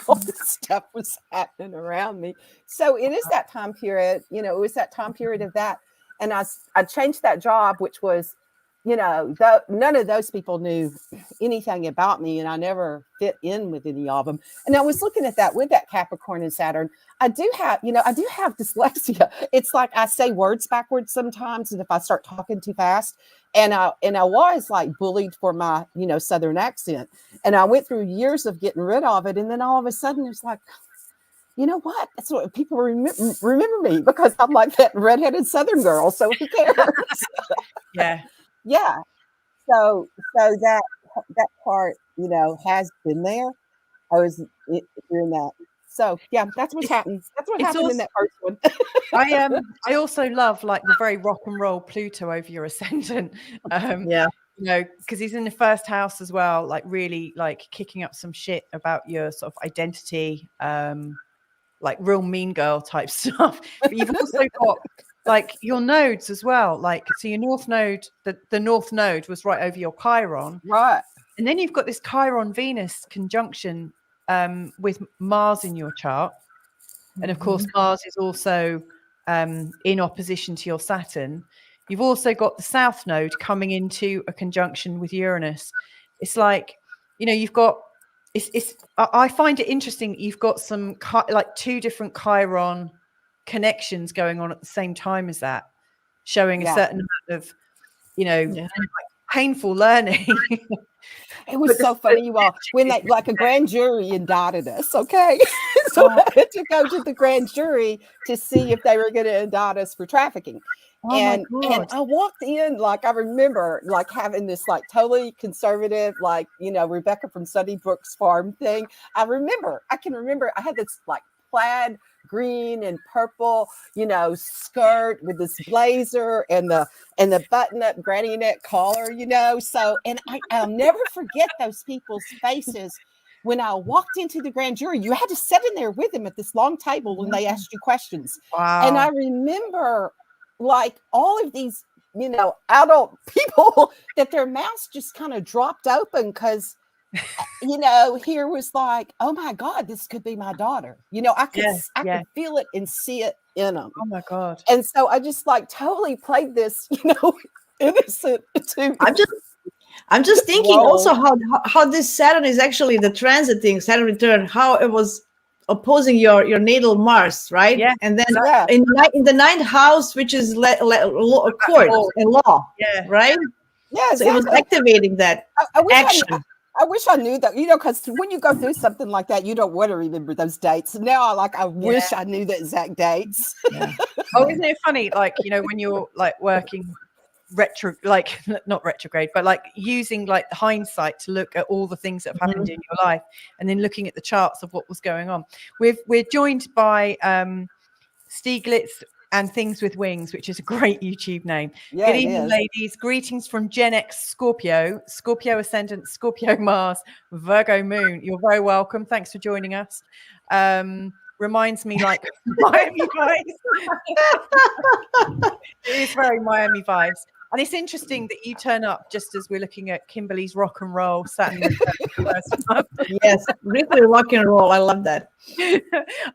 all this stuff was happening around me. So it is that time period. It was that time period of that, and I changed that job, which was. None of those people knew anything about me, and I never fit in with any of them. And I was looking at that with that Capricorn and Saturn. I do have dyslexia. It's like I say words backwards sometimes, and if I start talking too fast, and I was like bullied for my Southern accent, and I went through years of getting rid of it, and then all of a sudden it's like, you know what? That's what people remember me, because I'm like that redheaded Southern girl. So who cares? Yeah. So that part, has been there. I was doing that. So yeah, that's what's happened. That's what happened in that first one. I also love like the very rock and roll Pluto over your ascendant. Because he's in the first house as well, like really like kicking up some shit about your sort of identity, like real mean girl type stuff. But you've also got like your nodes as well, like so your north node, the north node was right over your Chiron, right? And then you've got this Chiron Venus conjunction with Mars in your chart, and of course Mars is also in opposition to your Saturn. You've also got the south node coming into a conjunction with Uranus. It's like you've got I find it interesting that you've got some like two different Chiron connections going on at the same time as that, showing a certain amount of like painful learning. It was so funny, you all, when they like a grand jury indicted us, okay? So I had to go to the grand jury to see if they were going to indict us for trafficking. And I walked in, like I remember like having this like totally conservative, like Rebecca from Sunnybrook's Farm thing. I can remember I had this like plaid green and purple, skirt with this blazer and the button-up granny neck collar, So, and I'll never forget those people's faces when I walked into the grand jury, you had to sit in there with them at this long table when they asked you questions. Wow. And I remember like all of these, you know, adult people that their mouths just kind of dropped open because, you know, here was like, oh my God, this could be my daughter. You know, I could feel it and see it in them. Oh my God. And so I just like totally played this, you know, innocent to I'm just thinking also how this Saturn is actually the transiting Saturn return, how it was opposing your natal Mars, right? Yeah. And then in the ninth house, which is court and law, right? Yeah, exactly. So it was activating that action. I wish I knew that, you know, because when you go through something like that, you don't want to remember those dates. Now, I wish I knew the exact dates. Yeah. Oh, isn't it funny? Like, you know, when you're like working not retrograde, but like using like hindsight to look at all the things that have happened in your life, and then looking at the charts of what was going on. We're joined by Stieglitz and Things with Wings, which is a great YouTube name. Yeah, good evening, ladies. Greetings from Gen X Scorpio Ascendant, Scorpio Mars, Virgo Moon. You're very welcome. Thanks for joining us. Reminds me like Miami vibes. It is very Miami vibes. And it's interesting that you turn up just as we're looking at Kimberly's rock and roll Saturn Returns. Yes, really rock and roll. I love that.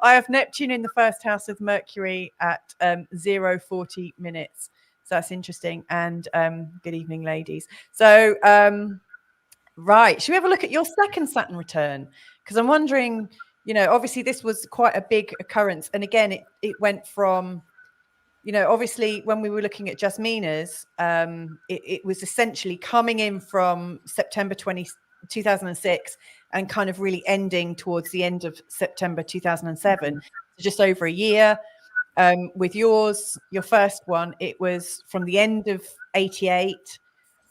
I have Neptune in the first house of Mercury at 0:40 minutes. So that's interesting. And good evening, ladies. So, right. Should we have a look at your second Saturn return? Because I'm wondering, you know, obviously this was quite a big occurrence. And again, it went from, you know, obviously when we were looking at Jasmina's, it was essentially coming in from September 2006 and kind of really ending towards the end of September 2007, just over a year. With yours, your first one, it was from the end of 88,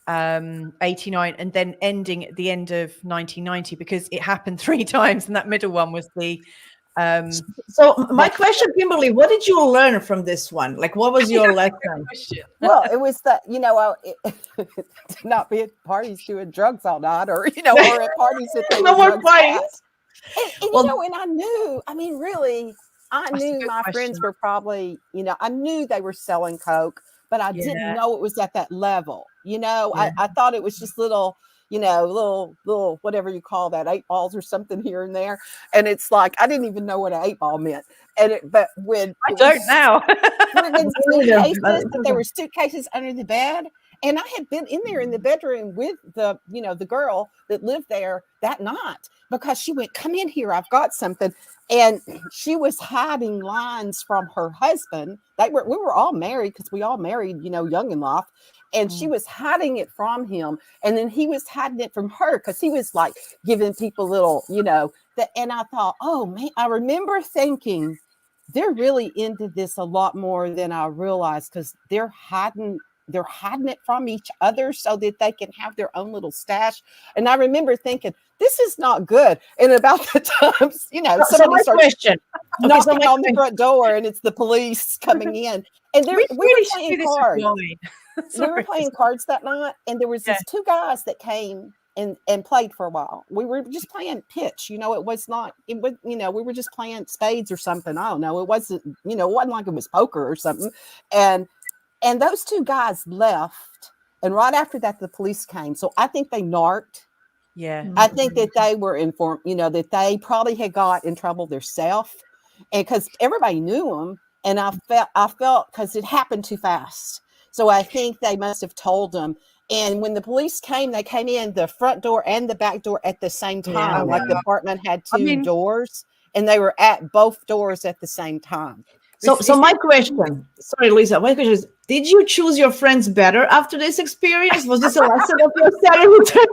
89, and then ending at the end of 1990, because it happened 3 times, and that middle one was the so my question, Kimberly, what did you learn from this one? Like, what was your lesson? Well, it was that, you know, to not be at parties doing drugs all night, or, you know, or at parties that they no more parties. And you know, and I knew, I mean, really, I knew my friends were probably, you know, I knew they were selling coke, but I didn't know it was at that level. You know, I thought it was just little, you know, little whatever you call that, 8 balls or something here and there. And it's like, I didn't even know what an 8 ball meant. And but when I don't now. There were suitcases under the bed. And I had been in there in the bedroom with the, you know, the girl that lived there that night, because she went, come in here, I've got something. And she was hiding lines from her husband. We were all married, because we all married, you know, young in life. And she was hiding it from him. And then he was hiding it from her, because he was like giving people little, you know, and I thought, oh man, I remember thinking they're really into this a lot more than I realized, because they're hiding it from each other so that they can have their own little stash. And I remember thinking, this is not good. And about the times, you know, somebody starts knocking on the front door, and it's the police coming in. And we were playing cards. We were playing cards that night, and there was these 2 guys that came and played for a while. We were just playing pitch, you know. It was, you know, we were just playing spades or something. I don't know. It wasn't, you know, it wasn't like it was poker or something. And those 2 guys left, and right after that, the police came. So I think they narked. Yeah, I think that they were informed, you know, that they probably had got in trouble themselves, and because everybody knew them. And I felt because it happened too fast. So I think they must have told them. And when the police came, they came in the front door and the back door at the same time. Yeah, like the apartment had 2 doors, and they were at both doors at the same time. So my question, sorry, Louisa, my question is, did you choose your friends better after this experience? Was this a lesson of your Saturn return?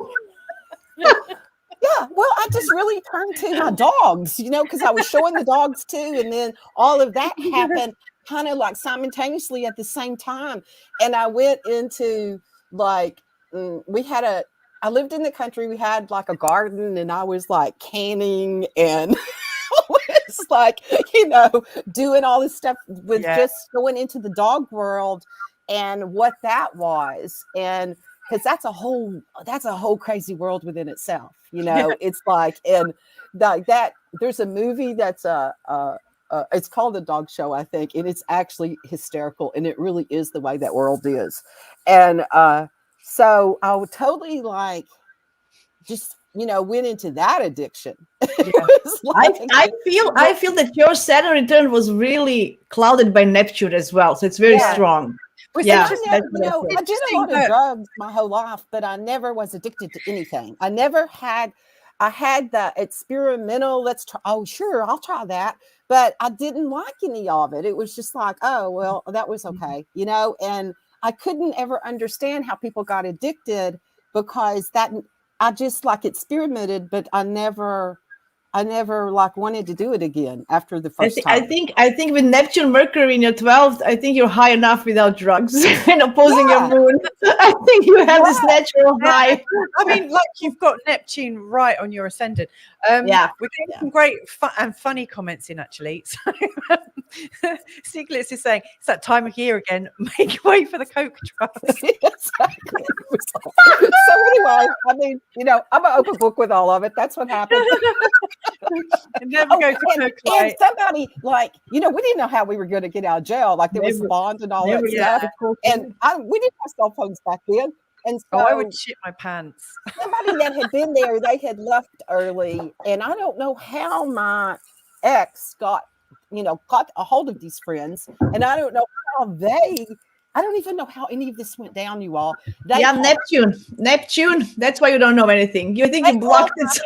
Yeah, well, I just really turned to my dogs, you know, because I was showing the dogs too. And then all of that happened kind of like simultaneously at the same time. And I went into like, I lived in the country. We had like a garden, and I was like canning and it's like, you know, doing all this stuff with just going into the dog world and what that was. And because that's a whole crazy world within itself. You know, it's like, and like that. There's a movie that's it's called The Dog Show, I think, and it's actually hysterical, and it really is the way that world is. And so I would totally like just went into that addiction. Yeah. I feel that your Saturn return was really clouded by Neptune as well, so it's very strong. Yeah, I did a lot of drugs my whole life, but I never was addicted to anything. I had the experimental, let's try, oh, sure, I'll try that. But I didn't like any of it. It was just like, oh, well, that was okay, and I couldn't ever understand how people got addicted because I just like experimented, but I never like wanted to do it again after the first time. I think with Neptune, Mercury in your 12th, I think you're high enough without drugs and opposing your moon. I think you have this natural high. I mean, like you've got Neptune right on your ascendant. We're getting some great and funny comments in actually. So Stiglitz is saying it's that time of year again. Make way for the Coke truck. Exactly. So anyway, I mean, I'm an open book with all of it. That's what happened. Never go to Coke. And somebody like, we didn't know how we were going to get out of jail. Like there was bonds and all that stuff. And we didn't have cell phones back then. And so I would shit my pants. Somebody that had been there, they had left early. And I don't know how my ex got a hold of these friends. And I don't know how I don't even know how any of this went down, you all. Neptune. That's why you don't know anything. You think you blocked it.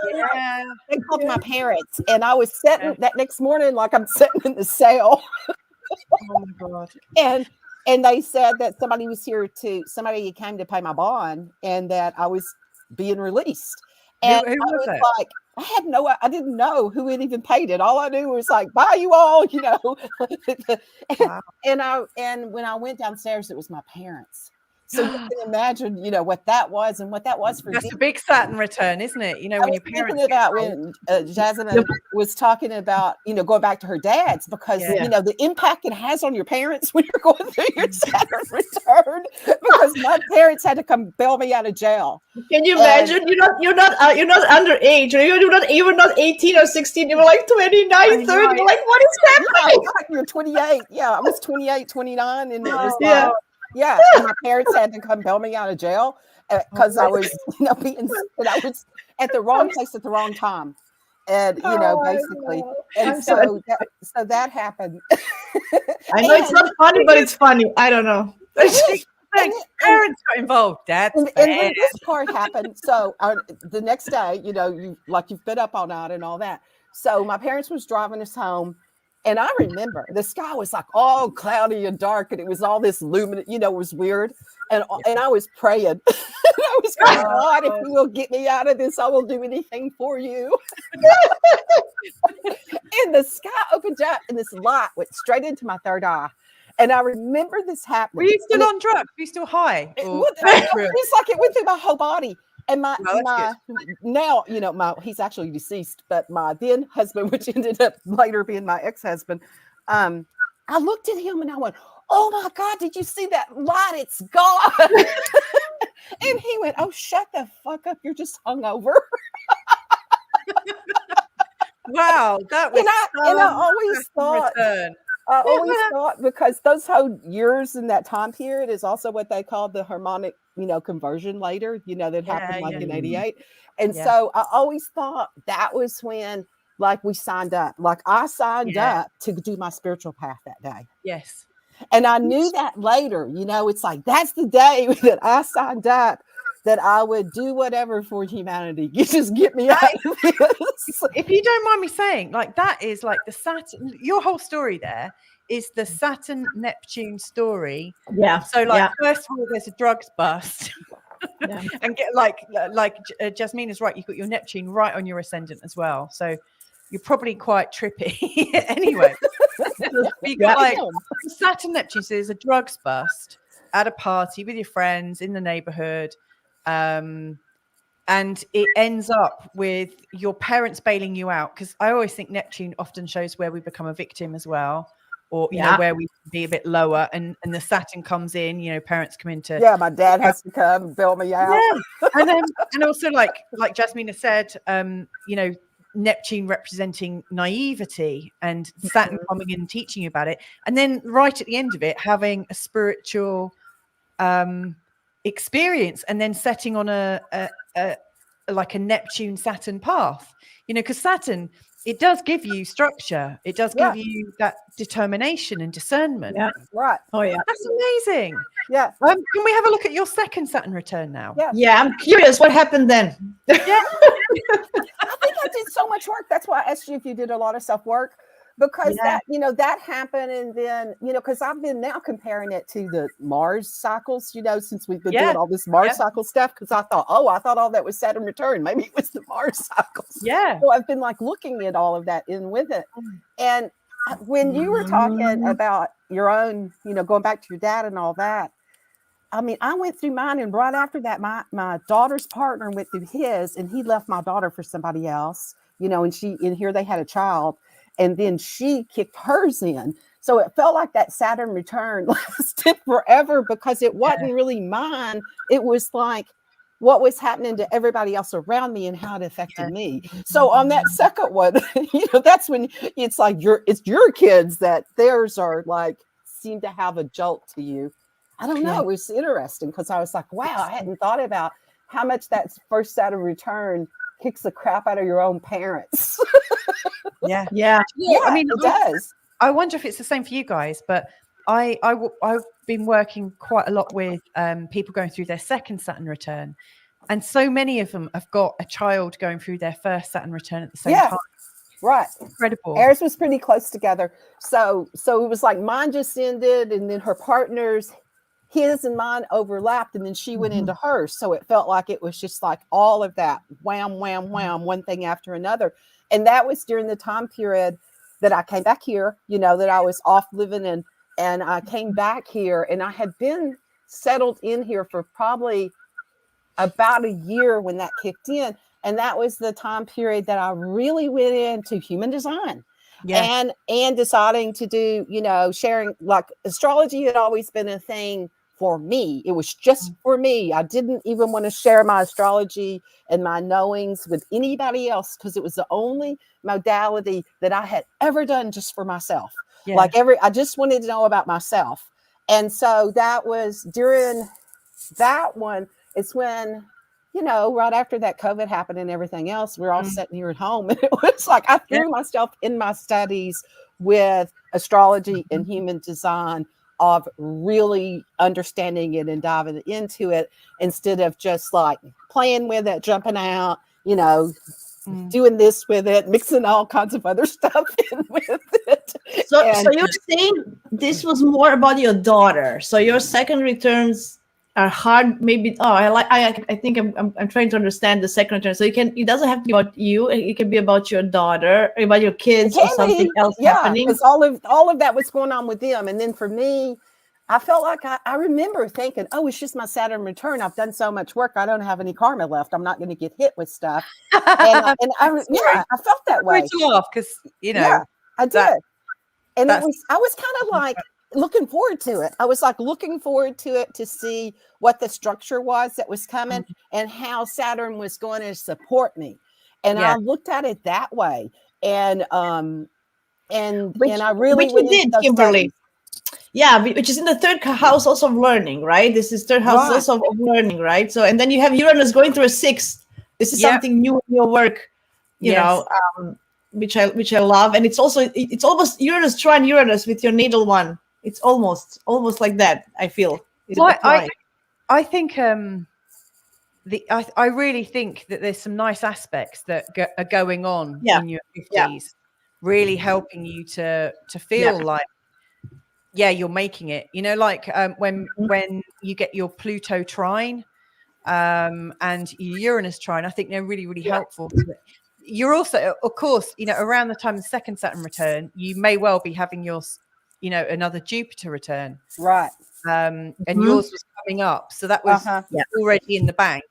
They called my parents. And I was sitting that next morning like I'm sitting in the cell. Oh my God. And they said that somebody came to pay my bond and that I was being released. And who was it? Like, I didn't know who had even paid it. All I knew was like, bye you all, Wow. And when I went downstairs, it was my parents. So you can imagine, what that was and what that was for. That's a big Saturn return, isn't it? When your parents. About when Jasmine was talking about, going back to her dad's because the impact it has on your parents when you're going through your Saturn return. Because my parents had to come bail me out of jail. Can you imagine? You're not underage, or you were not 18 or 16. You were like 29, 30. You're like, what is happening? You're 28. Yeah, I was 28, 29, and it was like. Yeah, and my parents had to come bail me out of jail because I was, I was at the wrong place at the wrong time, and basically, and so that happened. I know it's not funny, but it's funny. I don't know. Parents got involved, Dad. And when this part happened, so the next day, you've been up all night and all that. So my parents was driving us home. And I remember the sky was like all cloudy and dark, and it was all this luminous, it was weird. And I was praying. I was going, God, if you will get me out of this, I will do anything for you. And the sky opened up, and this light went straight into my third eye. And I remember this happening. Were you still on drugs? Were you still high? It's like it went through my whole body. And he's actually deceased, but my then husband, which ended up later being my ex-husband, I looked at him and I went, oh my God, did you see that light? It's gone. And he went, oh, shut the fuck up. You're just hungover. Wow. That was and I always thought, because those whole years in that time period is also what they called the harmonic, conversion later, that happened in 88. And so I always thought that was when like we signed up, like I signed up to do my spiritual path that day. Yes. And I knew that later, it's like, that's the day that I signed up that I would do whatever for humanity. You just get me out of this. If you don't mind me saying, like that is like the Saturn, your whole story there is the Saturn Neptune story. Yeah. So first of all, there's a drugs bust. And get like Jasmine is right, you've got your Neptune right on your ascendant as well. So you're probably quite trippy. Anyway. You got like Saturn Neptune, so there's a drugs bust at a party with your friends in the neighborhood. And it ends up with your parents bailing you out, because I always think Neptune often shows where we become a victim as well. or you know, where we can be a bit lower, and the Saturn comes in, you know, parents come into my dad has to come and bail me out. and also like Jasmina said, you know, Neptune representing naivety and Saturn coming in and teaching you about it, and then right at the end of it having a spiritual experience, and then setting on a like a Neptune Saturn path, you know, because Saturn, it does give you structure, it does give you that determination and discernment. Right. Oh yeah, that's amazing. Yeah. Can we have a look at your second Saturn return now? Yeah, I'm curious what happened then. I think I did so much work. That's why I asked you if you did a lot of self work, because that, you know, that happened. And then, you know, because I've been now comparing it to the Mars cycles, you know, since we've been doing all this Mars cycle stuff, because I thought all that was Saturn return. Maybe it was the Mars cycles. Yeah. So I've been like looking at all of that in with it. And when you were talking about your own, you know, going back to your dad and all that, I mean, I went through mine, and right after that, my daughter's partner went through his, and he left my daughter for somebody else, you know, and here they had a child, and then she kicked hers in. So it felt like that Saturn return lasted forever, because it wasn't really mine. It was like what was happening to everybody else around me and how it affected me. So on that second one, you know, that's when it's like it's your kids that theirs are like seem to have a jolt to you. I don't know. It was interesting, because I was like, wow, I hadn't thought about how much that first Saturn return kicks the crap out of your own parents. Yeah. I mean, it does. I wonder if it's the same for you guys, but I've been working quite a lot with people going through their second Saturn return, and so many of them have got a child going through their first Saturn return at the same time. Right. Incredible. Ours was pretty close together. So it was like mine just ended, and then her partner's, his and mine overlapped, and then she went into hers. So it felt like it was just like all of that wham, wham, wham, one thing after another. And that was during the time period that I came back here, you know, that I was off living in, and I came back here, and I had been settled in here for probably about a year when that kicked in. And that was the time period that I really went into human design. And deciding to do, you know, sharing, like astrology had always been a thing for me. It was just for me. I didn't even want to share my astrology and my knowings with anybody else, because it was the only modality that I had ever done just for myself. I just wanted to know about myself. And so that was during that one. It's when, you know, right after that COVID happened and everything else, we're all sitting here at home. And it was like I threw myself in my studies with astrology and human design, of really understanding it and diving into it, instead of just like playing with it, jumping out, you know, doing this with it, mixing all kinds of other stuff in with it. So you're saying this was more about your daughter. So your second returns are hard, maybe. I think I'm trying to understand the second return. So it doesn't have to be about you. It can be about your daughter, about your kids, or something else happening. Because all of that was going on with them. And then for me, I felt like I remember thinking, oh, it's just my Saturn return. I've done so much work. I don't have any karma left. I'm not going to get hit with stuff. And I felt that way. To laugh, because, you know, I did. And I was kind of like looking forward to it. I was like looking forward to it, to see what the structure was that was coming and how Saturn was going to support me. And I looked at it that way. And I really which did, Kimberly. Yeah, which is in the third house also of learning, right? This is third house also of learning, right? So, and then you have Uranus going through a sixth. This is something new in your work, you know, which I love. And it's almost Uranus trine Uranus with your natal one. It's almost like that, I feel. I think I really think that there's some nice aspects that are going on in your 50s, really helping you to feel like, you're making it, you know, like when you get your Pluto trine and Uranus trine, I think they're really, really helpful. You're also, of course, you know, around the time of the second Saturn return, you may well be having your, you know, another Jupiter return. Right. And yours was coming up. So that was already in the bank.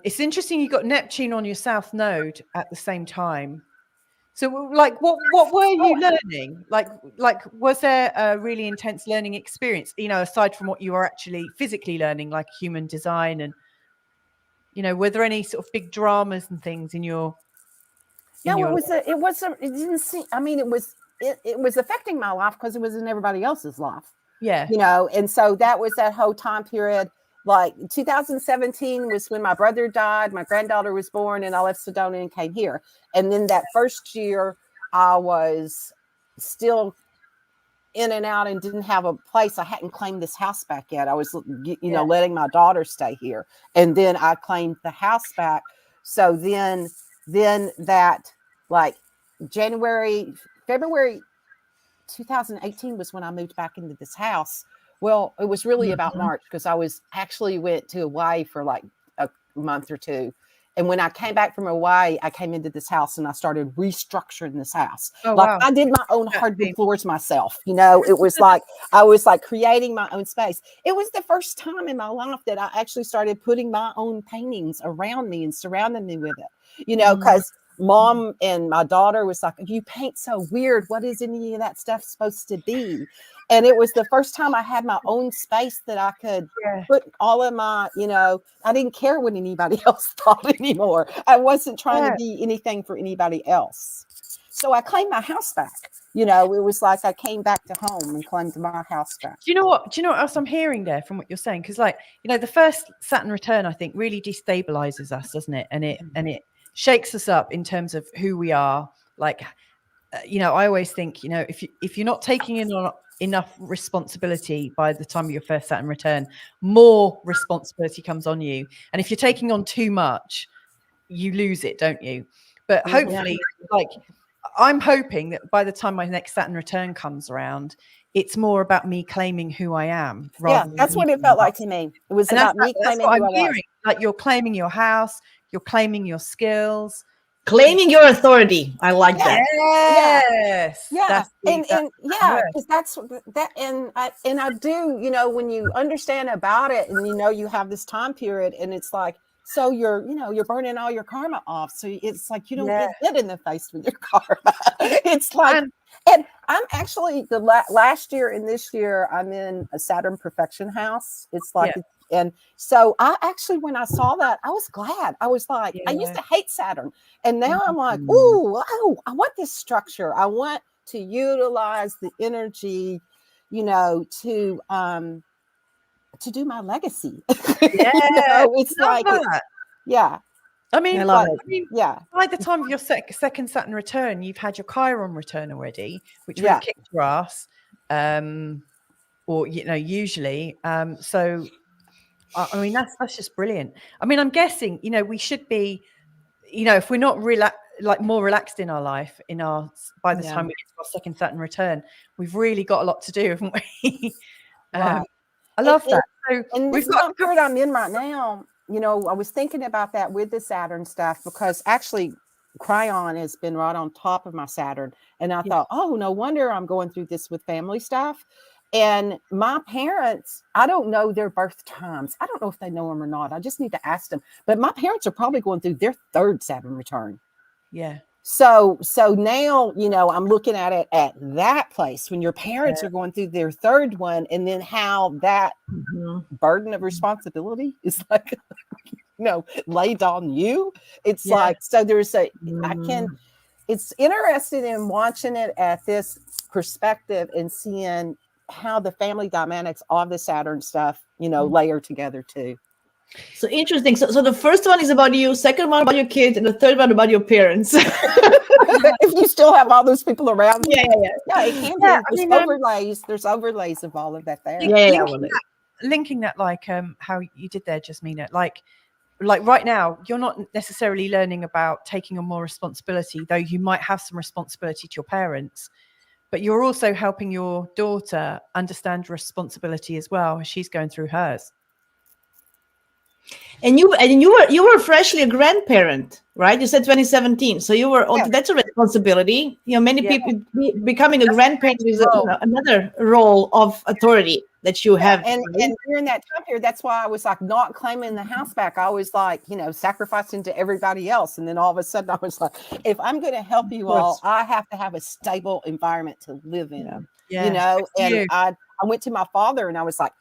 It's interesting you got Neptune on your South Node at the same time. So, like, what were you learning? Like, was there a really intense learning experience? You know, aside from what you were actually physically learning, like human design, and you know, were there any sort of big dramas and things in your? No, it didn't seem. I mean, it was affecting my life because it was in everybody else's life. Yeah. You know, and so that was that whole time period. Like 2017 was when my brother died, my granddaughter was born, and I left Sedona and came here. And then that first year, I was still in and out and didn't have a place. I hadn't claimed this house back yet. I was, you know, letting my daughter stay here, and then I claimed the house back. So then that, like, February 2018 was when I moved back into this house. Well, it was really about March, because I went to Hawaii for like a month or two. And when I came back from Hawaii, I came into this house and I started restructuring this house. Wow. I did my own hardwood floors myself. You know, it was like, I was like creating my own space. It was the first time in my life that I actually started putting my own paintings around me and surrounding me with it, you know, because Mom and my daughter was like, you paint so weird. What is any of that stuff supposed to be? And it was the first time I had my own space that I could put all of my, you know, I didn't care what anybody else thought anymore. I wasn't trying to be anything for anybody else. So I claimed my house back. You know, it was like I came back to home and claimed my house back. Do you know what else I'm hearing there from what you're saying? Because, like, you know, the first Saturn return, I think, really destabilizes us, doesn't it? And it shakes us up in terms of who we are. Like, you know, I always think, you know, if you're not taking in enough responsibility by the time of your first Saturn return, more responsibility comes on you. And if you're taking on too much, you lose it, don't you? But hopefully, like, I'm hoping that by the time my next Saturn return comes around, it's more about me claiming who I am. That's what it felt like to me. It was about me claiming who I was. Like, you're claiming your house, you're claiming your skills, claiming your authority. I like that. Yes. Yeah. Because that's that. And I do, you know, when you understand about it and, you know, you have this time period and it's like, so you're burning all your karma off. So it's like, you don't get hit in the face with your karma. It's like, and I'm actually last year and this year, I'm in a Saturn perfection house. It's like, and so I actually, when I saw that, I was glad. I was like, I used to hate Saturn. And now I'm like, I want this structure. I want to utilize the energy, you know, to do my legacy. Yeah. You know, it's like, I mean, I love it. By the time of your second Saturn return, you've had your Chiron return already, which would have kicked your ass, or, you know, usually. So, I mean, that's just brilliant. I mean, I'm guessing, you know, we should be, you know, if we're not more relaxed in our life, by the time we get to our second Saturn return, we've really got a lot to do, haven't we? I love that. So we've got the period I'm in right now. You know, I was thinking about that with the Saturn stuff, because actually Chiron has been right on top of my Saturn. And I thought, oh, no wonder I'm going through this with family stuff. And my parents, I don't know their birth times. I don't know if they know them or not. I just need to ask them. But my parents are probably going through their third Saturn return. Yeah. So now, you know, I'm looking at it at that place when your parents are going through their third one, and then how that burden of responsibility is like, you know, laid on you. It's like, so there's it's interesting in watching it at this perspective and seeing how the family dynamics of the Saturn stuff, you know, layer together too. So interesting. So the first one is about you, second one about your kids, and the third one about your parents. If you still have all those people around. Yeah, it can be. There's overlays of all of that there. Linking that like how you did there, Jasmina, like right now, you're not necessarily learning about taking on more responsibility, though you might have some responsibility to your parents, but you're also helping your daughter understand responsibility as well as she's going through hers. And you were freshly a grandparent, right? You said 2017, so you were. That's a responsibility. You know, many people becoming a grandparent is another role of authority. that you have. And during that time period, that's why I was like not claiming the house back. I was like, sacrificing to everybody else. And then all of a sudden I was like, if I'm going to help you all, I have to have a stable environment to live in, and I went to my father and I was like,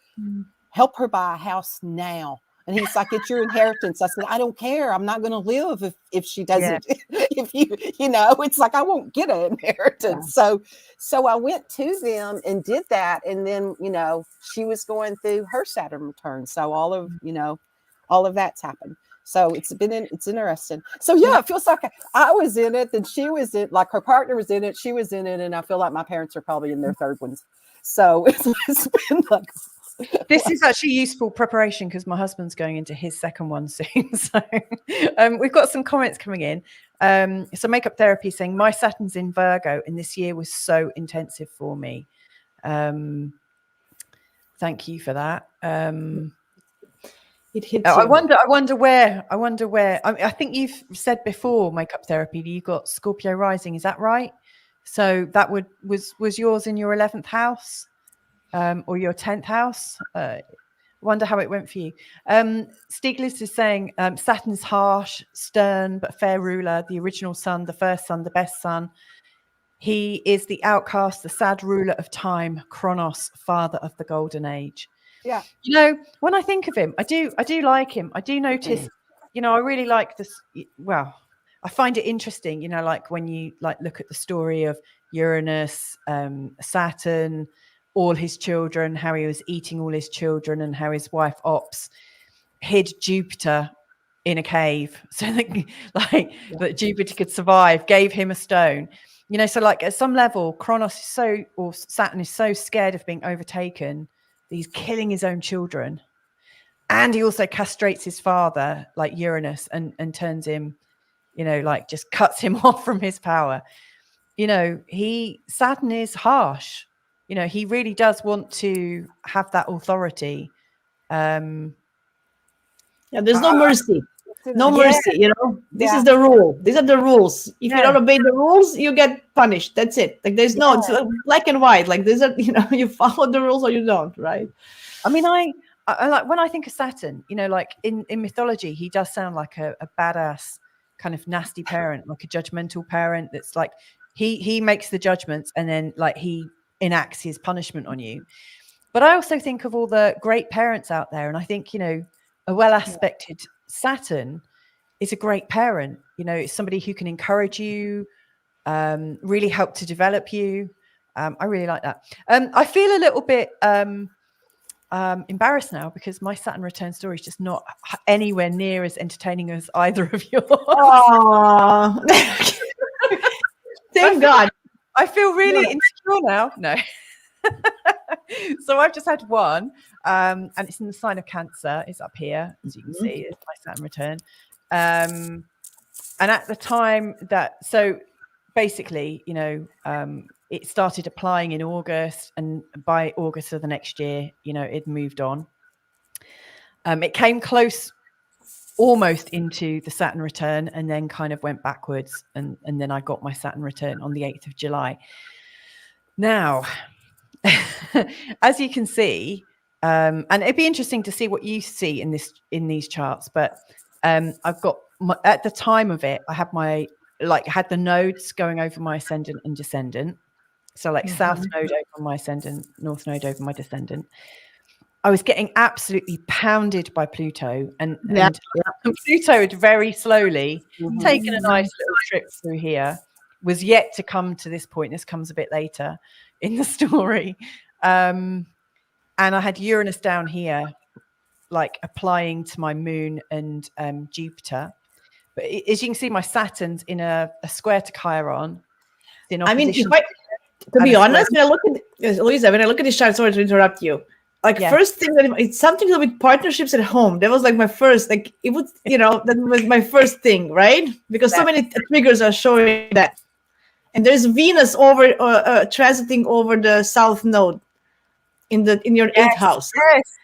help her buy a house now. And he's like, it's your inheritance. I said, I don't care. I'm not going to live if she doesn't. If it's like I won't get an inheritance. Yeah. So I went to them and did that. And then, she was going through her Saturn return. So all of that's happened. So it's interesting. So it feels like I was in it, then she was in, like her partner was in it, she was in it, and I feel like my parents are probably in their third ones. So it's been like. This is actually useful preparation because my husband's going into his second one soon. So we've got some comments coming in. So Makeup Therapy saying, my Saturn's in Virgo and this year was so intensive for me. Thank you for that. It hits I wonder where. I think you've said before, Makeup Therapy, you got Scorpio rising. Is that right? So that was yours in your 11th house? Or your 10th house. Wonder how it went for you. Stieglitz is saying Saturn's harsh, stern, but fair ruler, the original son, the first son, the best son. He is the outcast, the sad ruler of time, Kronos, father of the golden age. Yeah. When I think of him, I do like him. I do notice, I really like this. Well, I find it interesting, like when you look at the story of Uranus, Saturn, all his children, how he was eating all his children, and how his wife Ops hid Jupiter in a cave so that Jupiter could survive, gave him a stone. So at some level, Saturn is so scared of being overtaken that he's killing his own children. And he also castrates his father, like Uranus, and turns him, just cuts him off from his power. Saturn is harsh. He really does want to have that authority. There's no mercy. No mercy, This is the rule. These are the rules. If you don't obey the rules, you get punished. That's it. There's no, it's black and white. These are, you follow the rules or you don't, right? I mean, I like when I think of Saturn, in mythology, he does sound like a badass kind of nasty parent, like a judgmental parent. That's like, he makes the judgments and then he enacts his punishment on you. But I also think of all the great parents out there, and I think a well-aspected Saturn is a great parent. It's somebody who can encourage you, really help to develop you. I really like that. I feel a little bit embarrassed now because my Saturn return story is just not anywhere near as entertaining as either of yours. Thank God. I feel really insecure now. No. So I've just had one, and it's in the sign of Cancer. It's up here, as you can see. It's my Saturn return. And at the time so basically, it started applying in August, and by August of the next year, it moved on. It came close almost into the Saturn return and then kind of went backwards. And then I got my Saturn return on the 8th of July. Now, as you can see, and it'd be interesting to see what you see in these charts, but I've got at the time of it, I had had the nodes going over my ascendant and descendant. So south node over my ascendant, north node over my descendant. I was getting absolutely pounded by Pluto, and Pluto had very slowly taken a nice little trip through here, was yet to come to this point. This comes a bit later in the story. And I had Uranus down here, applying to my moon and Jupiter. But as you can see, my Saturn's in a square to Chiron. To be honest, when I look at Louisa, when I look at this chart, sorry to interrupt you. First thing that it's something to do with partnerships at home. That was my first, it was, that was my first thing, right? Because so many triggers are showing that. And there's Venus transiting over the south node in your 8th house.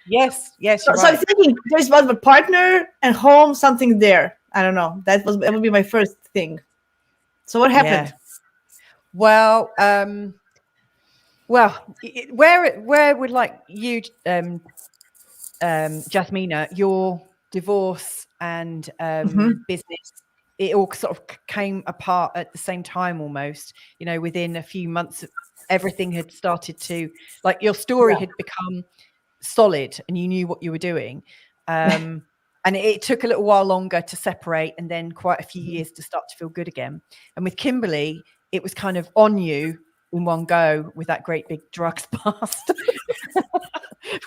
Yes. So I'm thinking there's one with partner and home, something there. I don't know. That would be my first thing. So what happened? Well, Well, where would like you, Jasmina, your divorce and business, it all sort of came apart at the same time almost, you know, within a few months, everything had started to, like, your story had become solid and you knew what you were doing. And it took a little while longer to separate, and then quite a few years to start to feel good again. And with Kimberly, it was kind of on you in one go with that great big drugs past.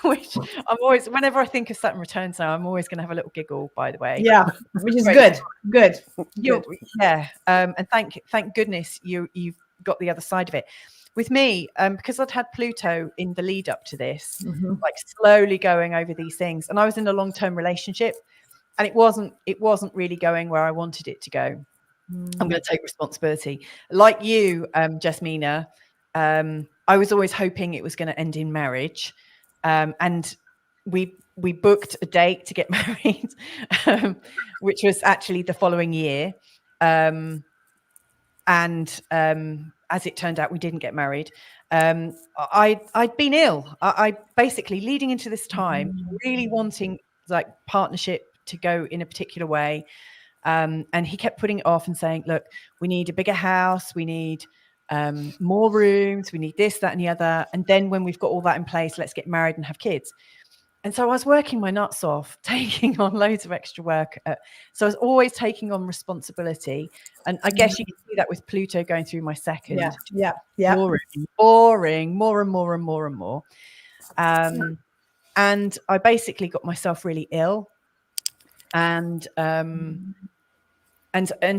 Which I'm always, whenever I think of Saturn Returns now, I'm always going to have a little giggle, by the way. Yeah, which is good. Yeah. And thank goodness you've got the other side of it. With me, because I'd had Pluto in the lead up to this, like slowly going over these things, and I was in a long-term relationship, and it wasn't really going where I wanted it to go. I'm going to take responsibility. Like you, Jasmina, I was always hoping it was going to end in marriage. And we booked a date to get married, which was actually the following year. And as it turned out, we didn't get married. I'd been ill. I basically, leading into this time, really wanting like partnership to go in a particular way. And he kept putting it off and saying, look, we need a bigger house. We need more rooms. We need this, that, and the other. And then when we've got all that in place, let's get married and have kids. And so I was working my nuts off, taking on loads of extra work. So I was always taking on responsibility. And I guess you can see that with Pluto going through my second. Yeah. Boring, more and more and more and more. And I basically got myself really ill. And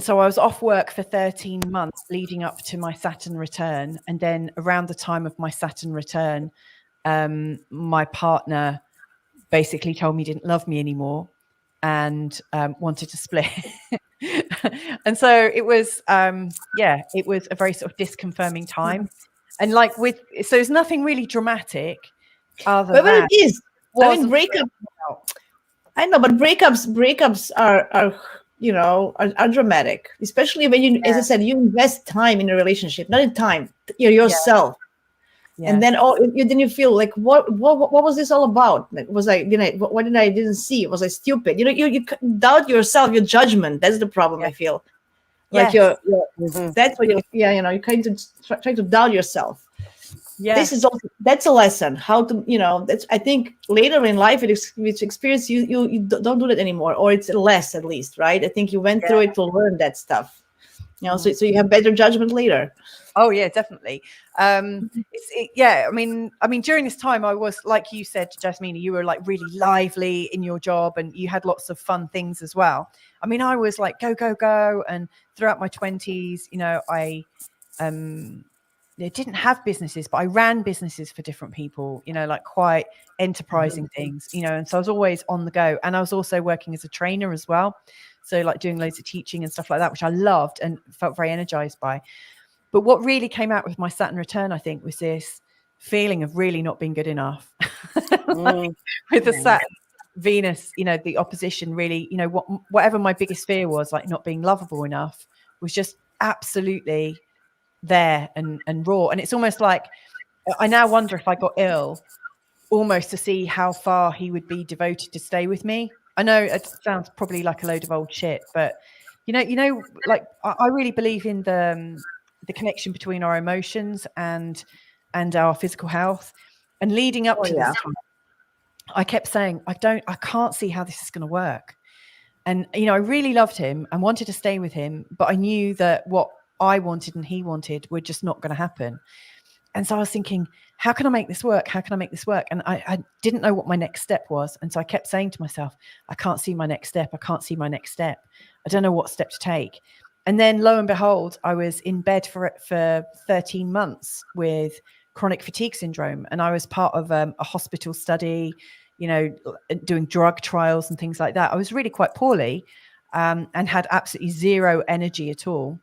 so I was off work for 13 months leading up to my Saturn return. And then around the time of my Saturn return, my partner basically told me he didn't love me anymore and wanted to split. And so it was, it was a very sort of disconfirming time. And like so there's nothing really dramatic other than it is. I mean, breakup. I know, but breakups are dramatic, especially when you, as I said, you invest time in a relationship, not in time, yourself. Yeah. And then then you feel like, what was this all about? Was I, what didn't see? Was I stupid? You doubt yourself, your judgment. That's the problem. I feel like that's what you kind of try to doubt yourself. Yeah, this is also, that's a lesson how to, that's, I think later in life with experience you don't do that anymore, or it's less, at least, right? I think you went through it to learn that stuff, so you have better judgment later. Oh yeah, definitely. I mean during this time I was, like you said, Jasmina, you were like really lively in your job and you had lots of fun things as well. I mean, I was like go, and throughout my 20s, I didn't have businesses, but I ran businesses for different people, like quite enterprising things, and so I was always on the go. And I was also working as a trainer as well. So like doing loads of teaching and stuff like that, which I loved and felt very energized by. But what really came out with my Saturn return, I think, was this feeling of really not being good enough. With the Saturn Venus, the opposition really, whatever my biggest fear was, like not being lovable enough, was just absolutely there and raw. And it's almost like I now wonder if I got ill almost to see how far he would be devoted to stay with me. I know it sounds probably like a load of old shit, but like I really believe in the connection between our emotions and our physical health. And leading up to this time, I kept saying, I can't see how this is going to work. And I really loved him and wanted to stay with him, but I knew that what I wanted and he wanted were just not going to happen. And so I was thinking, how can I make this work? How can I make this work? And I didn't know what my next step was. And so I kept saying to myself, I can't see my next step. I can't see my next step. I don't know what step to take. And then lo and behold, I was in bed for 13 months with chronic fatigue syndrome. And I was part of a hospital study, doing drug trials and things like that. I was really quite poorly and had absolutely zero energy at all.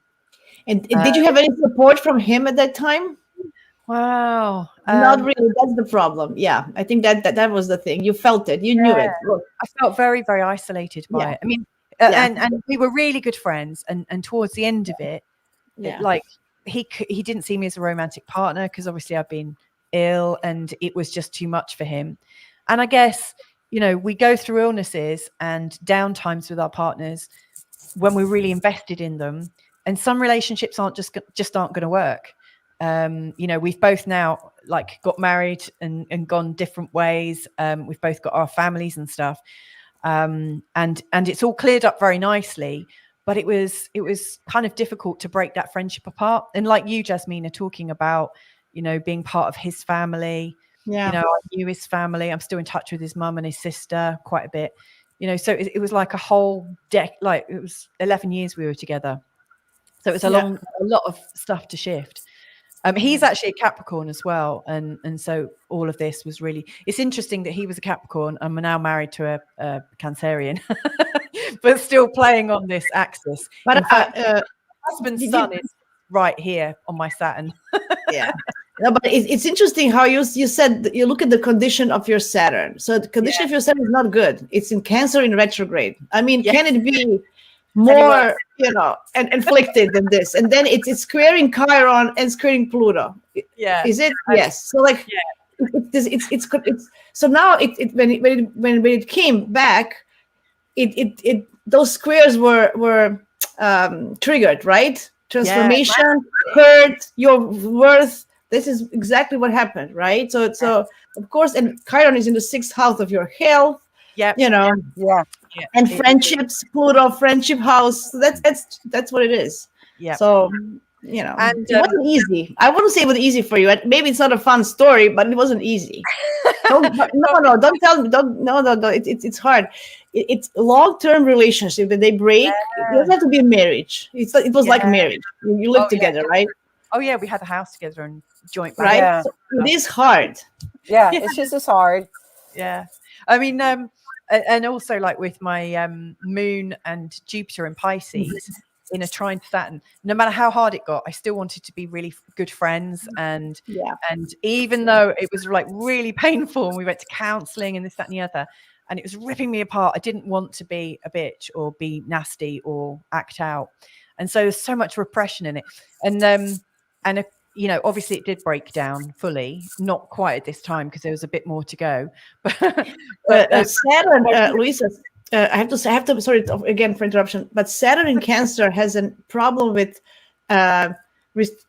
And did you have any support from him at that time? Wow. Not really. That's the problem. Yeah. I think that was the thing. You felt it. You knew it. Look. I felt very, very isolated by it. I mean, and we were really good friends. And towards the end of it, like he didn't see me as a romantic partner because obviously I've been ill, and it was just too much for him. And I guess, we go through illnesses and downtimes with our partners when we're really invested in them, and some relationships aren't going to work. We've both now got married and gone different ways. We've both got our families and stuff. And it's all cleared up very nicely, but it was kind of difficult to break that friendship apart. And like you, Jasmine, are talking about, being part of his family. I knew his family. I'm still in touch with his mum and his sister quite a bit. So it was like a whole it was 11 years we were together. So it was a lot of stuff to shift. He's actually a Capricorn as well. And so all of this was really, it's interesting that he was a Capricorn and we're now married to a Cancerian, but still playing on this axis. But in fact, husband's sun is right here on my Saturn. Yeah. No, but it's interesting how you said that you look at the condition of your Saturn. So the condition of your Saturn is not good. It's in Cancer in retrograde. I mean, can it be more, and inflicted than this? And then it's squaring Chiron and squaring Pluto. Yeah. Is it? Yes. So it's so now when it came back, those squares were triggered, right? Transformation, hurt, your worth. This is exactly what happened, right? So of course, and Chiron is in the 6th house of your health. Yeah. And friendships, Pluto, friendship house. So that's what it is. Yeah. So and it wasn't easy. I wouldn't say it was easy for you. Maybe it's not a fun story, but it wasn't easy. Don't tell me. No. It's hard. It's long-term relationship that they break. It doesn't have to be a marriage. It was like marriage. You live together, right? Oh yeah, we had a house together and joint. Right. Yeah. So it is hard. Yeah, it's just as hard. Yeah. I mean, and also with my moon and Jupiter in Pisces in a trine to Saturn, no matter how hard it got, I still wanted to be really good friends. And even though it was really painful and we went to counseling and this, that, and the other, and it was ripping me apart, I didn't want to be a bitch or be nasty or act out. And so there's so much repression in it. And obviously it did break down fully, not quite at this time because there was a bit more to go. But Saturn, Louisa, I have to. Sorry again for interruption, but Saturn in Cancer has a problem with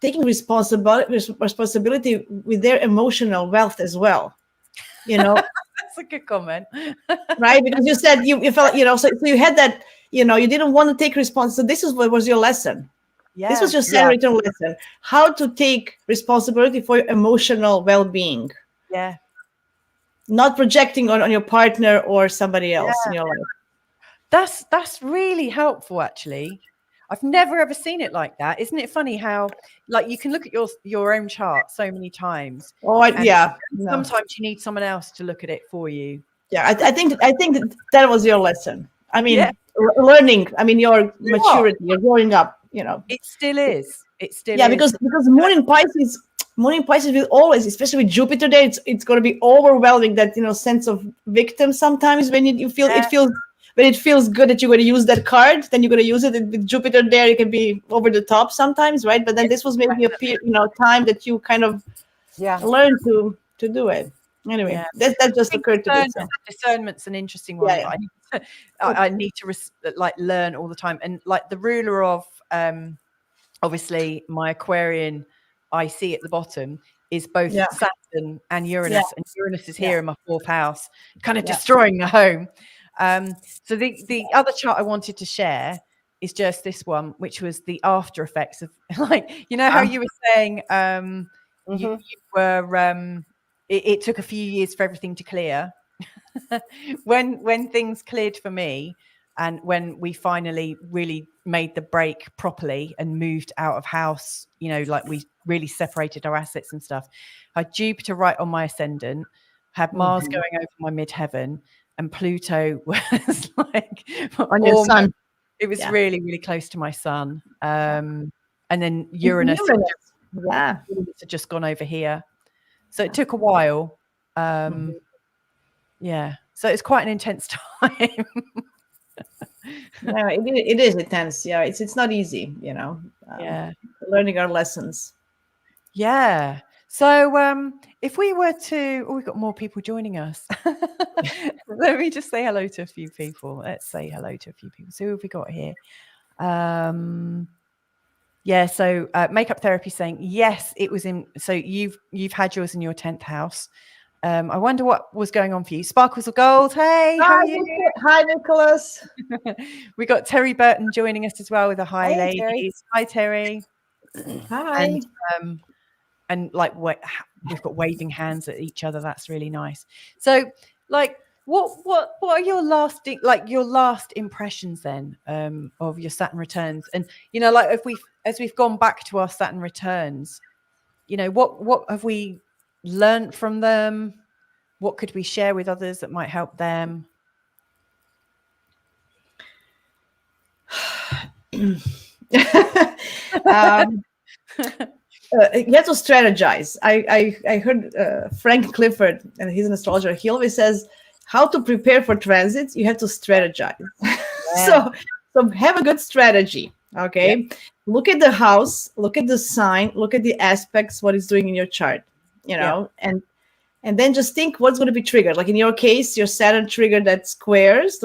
taking responsibility with their emotional wealth as well. That's a good comment, right? Because you said you felt so you had that. You didn't want to take responsibility. So this is what was your lesson. Yeah, this was your Saturn return lesson: how to take responsibility for your emotional well-being. Yeah, not projecting on your partner or somebody else in your life. That's really helpful, actually. I've never ever seen it like that. Isn't it funny how you can look at your own chart so many times? Sometimes you need someone else to look at it for you. Yeah, I think that was your lesson. I mean, learning. I mean, your maturity. You're growing up. It still is. Because Moon in Pisces will always, especially with Jupiter there, it's going to be overwhelming. That sense of victim sometimes when you feel when it feels good that you're going to use that card, then you're going to use it. With Jupiter there, it can be over the top sometimes, right? But then this was maybe a time that you kind of learn to do it. Anyway, that just occurred to me. So. Discernment's an interesting one. Yeah. I need to learn all the time, and the ruler of obviously my Aquarian I see at the bottom is both Saturn and Uranus, and Uranus is here in my 4th house, kind of destroying the home. So the other chart I wanted to share is just this one, which was the after effects of how you were saying you were it took a few years for everything to clear. when things cleared for me, and when we finally really made the break properly and moved out of house, we really separated our assets and stuff. I had Jupiter right on my ascendant, had Mars going over my midheaven, and Pluto was on your sun. It was really, really close to my sun. And then Uranus had just gone over here. So it took a while. So it's quite an intense time. It is intense. Yeah, it's not easy, learning our lessons. Yeah. So if we were to, we've got more people joining us. Let me just say hello to a few people. Let's say hello to a few people. So who have we got here? Yeah, so makeup therapy saying yes, it was in. So you've had yours in your 10th house. I wonder what was going on for you. Sparkles of Gold. Hey, how are you? Hi, Nicholas. We got Terry Burton joining us as well with a hi, Hey, ladies. Terry. Hi, Terry. Hi. And like we've got waving hands at each other. That's really nice. So, like, what are your last impressions then of your Saturn returns? And like as we've gone back to our Saturn returns, what have we learned from them? What could we share with others that might help them? You have to strategize. I heard Frank Clifford, and he's an astrologer. He always says, how to prepare for transits, you have to strategize. Yeah. So have a good strategy. Okay. Yeah. Look at the house, look at the sign, look at the aspects, what it's doing in your chart, and then just think what's going to be triggered. Like in your case, your Saturn triggered those squares,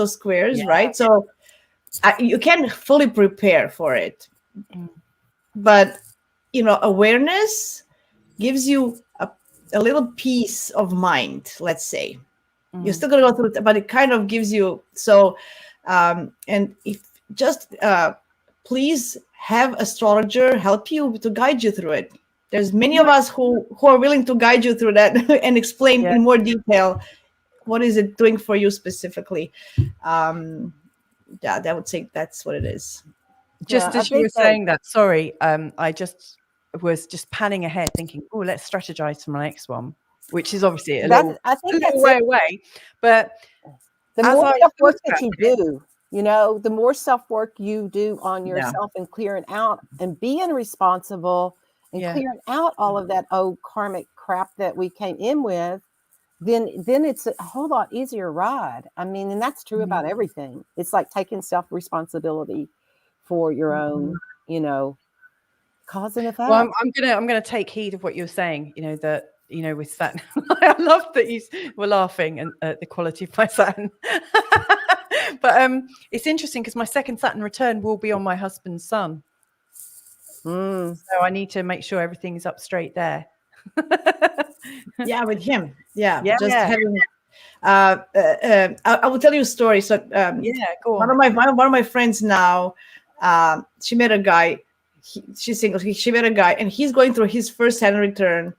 right? So you can't fully prepare for it. But awareness gives you a little peace of mind, let's say. You're still going to go through it, but it kind of gives you and if just please have astrologer help you to guide you through it. There's many of us who are willing to guide you through that and explain in more detail what is it doing for you specifically. That would say that's what it is. Just as you were saying that, sorry, I just was panning ahead thinking, oh, let's strategize for my next one, which is obviously a little way away. But the more self-work that you do, the more self-work you do on yourself and clearing out and being responsible and clearing out all of that old karmic crap that we came in with, then it's a whole lot easier ride. I mean, and that's true about everything. It's like taking self-responsibility for your own, cause and effect. Well, I'm gonna take heed of what you're saying. That with Saturn, I love that you were laughing and the quality of my Saturn. But it's interesting because my second Saturn return will be on my husband's son. So I need to make sure everything is up straight there. Yeah, with him. Just having. I will tell you a story. So go on. One of my friends now, she met a guy. She's single. She met a guy, and he's going through his first Saturn return,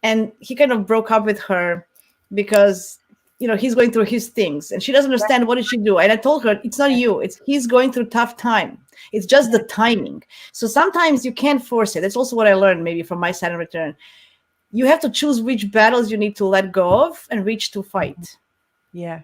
and he kind of broke up with her because he's going through his things, and she doesn't understand what did she do. And I told her it's not you. He's going through tough time. It's just the timing. So sometimes you can't force it. That's also what I learned maybe from my Saturn return. You have to choose which battles you need to let go of and which to fight. Yeah.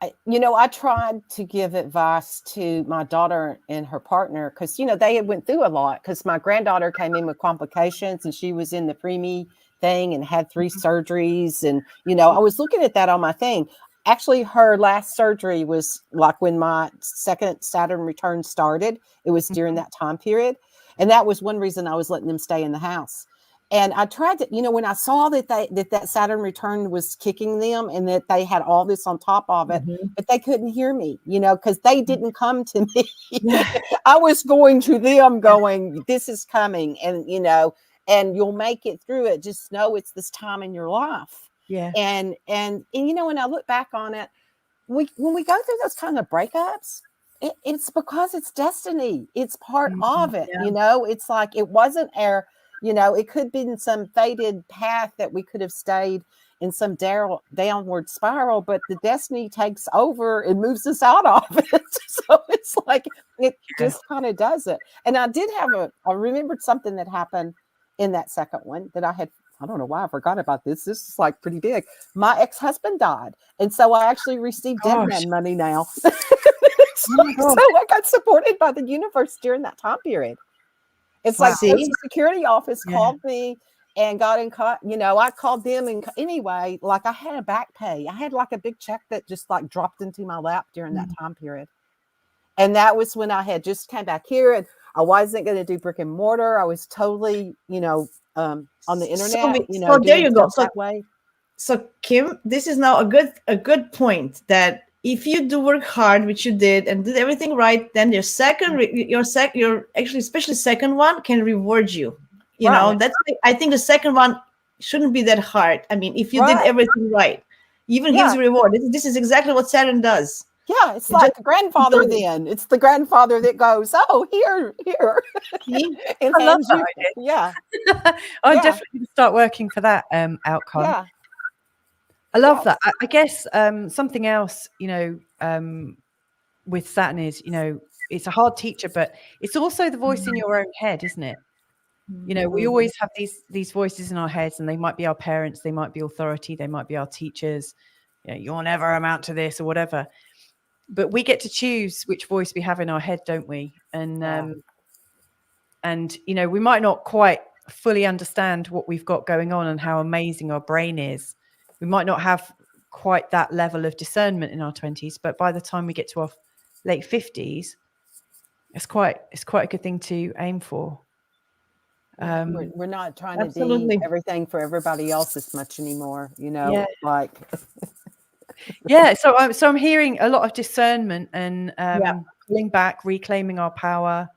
I tried to give advice to my daughter and her partner because, they had went through a lot because my granddaughter came in with complications and she was in the preemie thing and had 3 surgeries. And, I was looking at that on my thing. Actually, her last surgery was like when my second Saturn return started. It was during that time period. And that was one reason I was letting them stay in the house. And I tried to, when I saw that Saturn return was kicking them and that they had all this on top of it, but they couldn't hear me, because they didn't come to me. I was going to them going, this is coming. And, and you'll make it through it. Just know it's this time in your life. Yeah. And when I look back on it, when we go through those kind of breakups, it's because it's destiny. It's part of it. It's like it wasn't our, it could have been some fated path that we could have stayed in some downward spiral, but the destiny takes over and moves us out of it. So it's like it just kind of does it. And I did have I remembered something that happened in that second one that I don't know why I forgot about this. This is like pretty big. My ex-husband died. And so I actually received dead man money now. So I got supported by the universe during that time period. It's like the Social Security office called me and got in I called them and anyway, like I had a back pay. I had like a big check that just like dropped into my lap during that time period. And that was when I had just came back here and I wasn't going to do brick and mortar. I was totally, on the internet, so there you go. That way. So Kim, this is now a good point that if you do work hard, which you did, and did everything right, then your especially second one can reward you. You know, that's I think the second one shouldn't be that hard. I mean, if you did everything right, even gives you reward. This is exactly what Saturn does. Yeah, it's like the grandfather then. It's the grandfather that goes, oh, here. And I love that idea. Yeah. I'm definitely going to start working for that outcome. Yeah. I love that. I guess something else, with Saturn is, it's a hard teacher, but it's also the voice in your own head, isn't it? We always have these voices in our heads, and they might be our parents, they might be authority, they might be our teachers. You'll never amount to this or whatever. But we get to choose which voice we have in our head, don't we? And we might not quite fully understand what we've got going on and how amazing our brain is. We might not have quite that level of discernment in our 20s, but by the time we get to our late 50s, it's quite a good thing to aim for. We're not trying to be everything for everybody else as much anymore, So I'm hearing a lot of discernment and pulling back, reclaiming our power,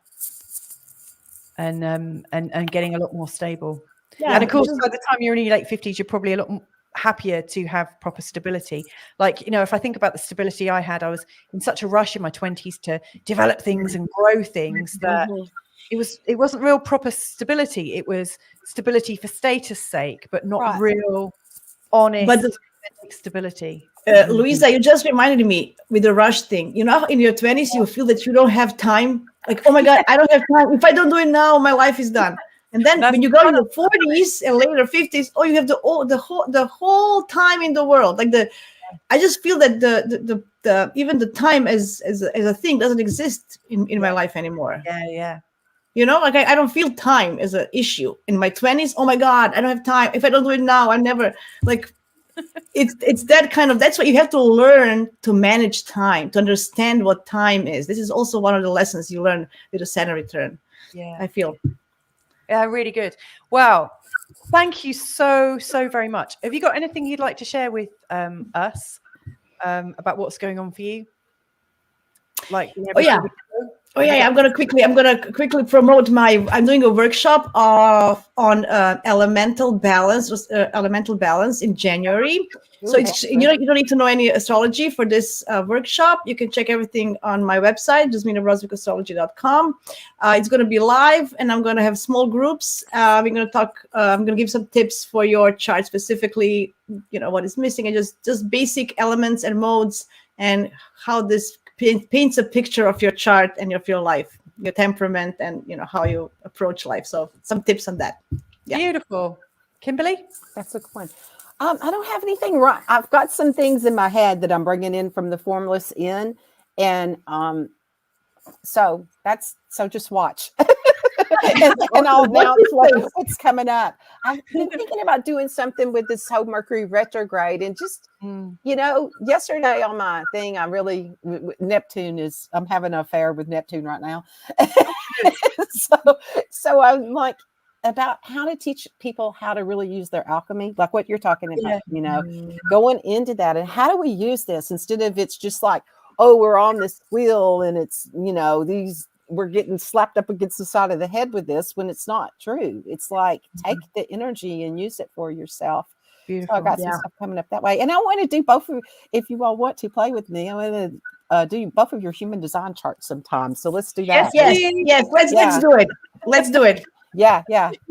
and getting a lot more stable. And of course, by the time you're in your late 50s, you're probably a lot happier to have proper stability. If I think about the stability I had, I was in such a rush in my 20s to develop things and grow things that it wasn't real proper stability. It was stability for status sake, but not real honest stability. Louisa, you just reminded me with the rush thing. In your 20s, you feel that you don't have time. Like, oh my God, I don't have time. If I don't do it now, my life is done. And then when you go to the 40s and later 50s, you have the whole time in the world. I just feel that the even the time as a thing doesn't exist in my life anymore. Yeah. I don't feel time as an issue in my 20s. Oh my God, I don't have time. If I don't do it now, I'm never it's that kind of, that's what you have to learn to manage time, to understand what time is. This is also one of the lessons you learn with the Saturn return. Yeah, I feel. Yeah, really good. Wow. Thank you so very much. Have you got anything you'd like to share with us about what's going on for you? I'm gonna quickly promote I'm doing a workshop on elemental balance in January. So you don't need to know any astrology for this workshop. You can check everything on my website, jasminabrosvikastrology.com. It's going to be live, and I'm going to have small groups. We're going to talk. I'm going to give some tips for your chart specifically. What is missing, and just basic elements and modes, and how this paints a picture of your chart and of your life, your temperament, and how you approach life. So some tips on that. Yeah. Beautiful. Kimberly? That's a good one. I don't have anything right. I've got some things in my head that I'm bringing in from the formless in. And so just watch. and I'll announce what's coming up. I've been thinking about doing something with this whole Mercury retrograde, and just yesterday on my thing, Neptune I'm having an affair with Neptune right now. so I'm like about how to teach people how to really use their alchemy, like what you're talking about, going into that, and how do we use this instead of it's just like, oh, we're on this wheel and it's we're getting slapped up against the side of the head with this, when it's not true. It's like, take the energy and use it for yourself. Beautiful. So I got some stuff coming up that way. And I want to do both of, if you all want to play with me, I want to do both of your human design charts sometime. So let's do that. Yes. Let's do it. Let's do it. Yeah.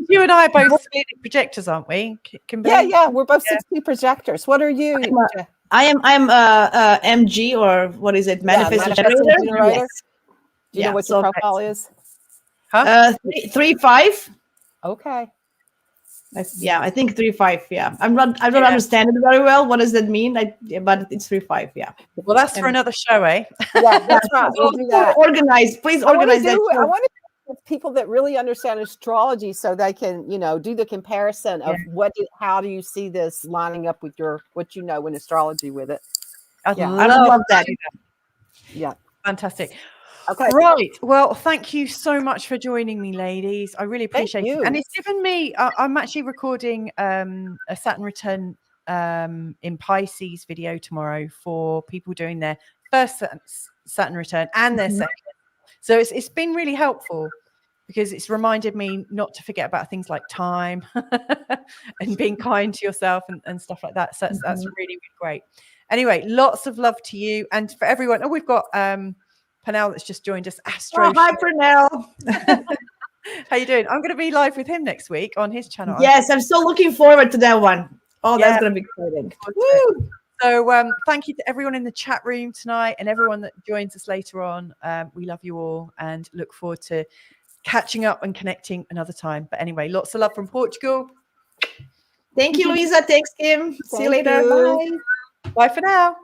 You and I are both splitting projectors, aren't we, Kimberly? Yeah. We're both 60 projectors. What are you? I'm MG, or what is it? Manifesting generator. Yes. Do you know what your profile is? 3-5. Okay. I think 3-5. Yeah, I don't understand it very well. What does that mean? But it's 3-5. Yeah. Well, that's for another show, eh? Yeah, that's right. We'll do that. Please organize that. I want to with people that really understand astrology, so they can, do the comparison of how do you see this lining up with what in astrology with it. I love that. Yeah. Fantastic. Okay. Right. Well, thank you so much for joining me, ladies. I really appreciate it. And it's given me, I'm actually recording a Saturn Return in Pisces video tomorrow for people doing their first Saturn Return and their second. So it's been really helpful because it's reminded me not to forget about things like time and being kind to yourself and stuff like that. So that's really, really great. Anyway, lots of love to you and for everyone. Oh, we've got Pernell that's just joined us. Astro. Oh, hi, Pernell. How you doing? I'm going to be live with him next week on his channel. Yes, I'm so looking forward to that one. Oh, that's going to be exciting. Woo! So thank you to everyone in the chat room tonight and everyone that joins us later on. We love you all and look forward to catching up and connecting another time. But anyway, lots of love from Portugal. Thank you, Louisa. Thanks, Kim. See you later. Bye. Bye for now.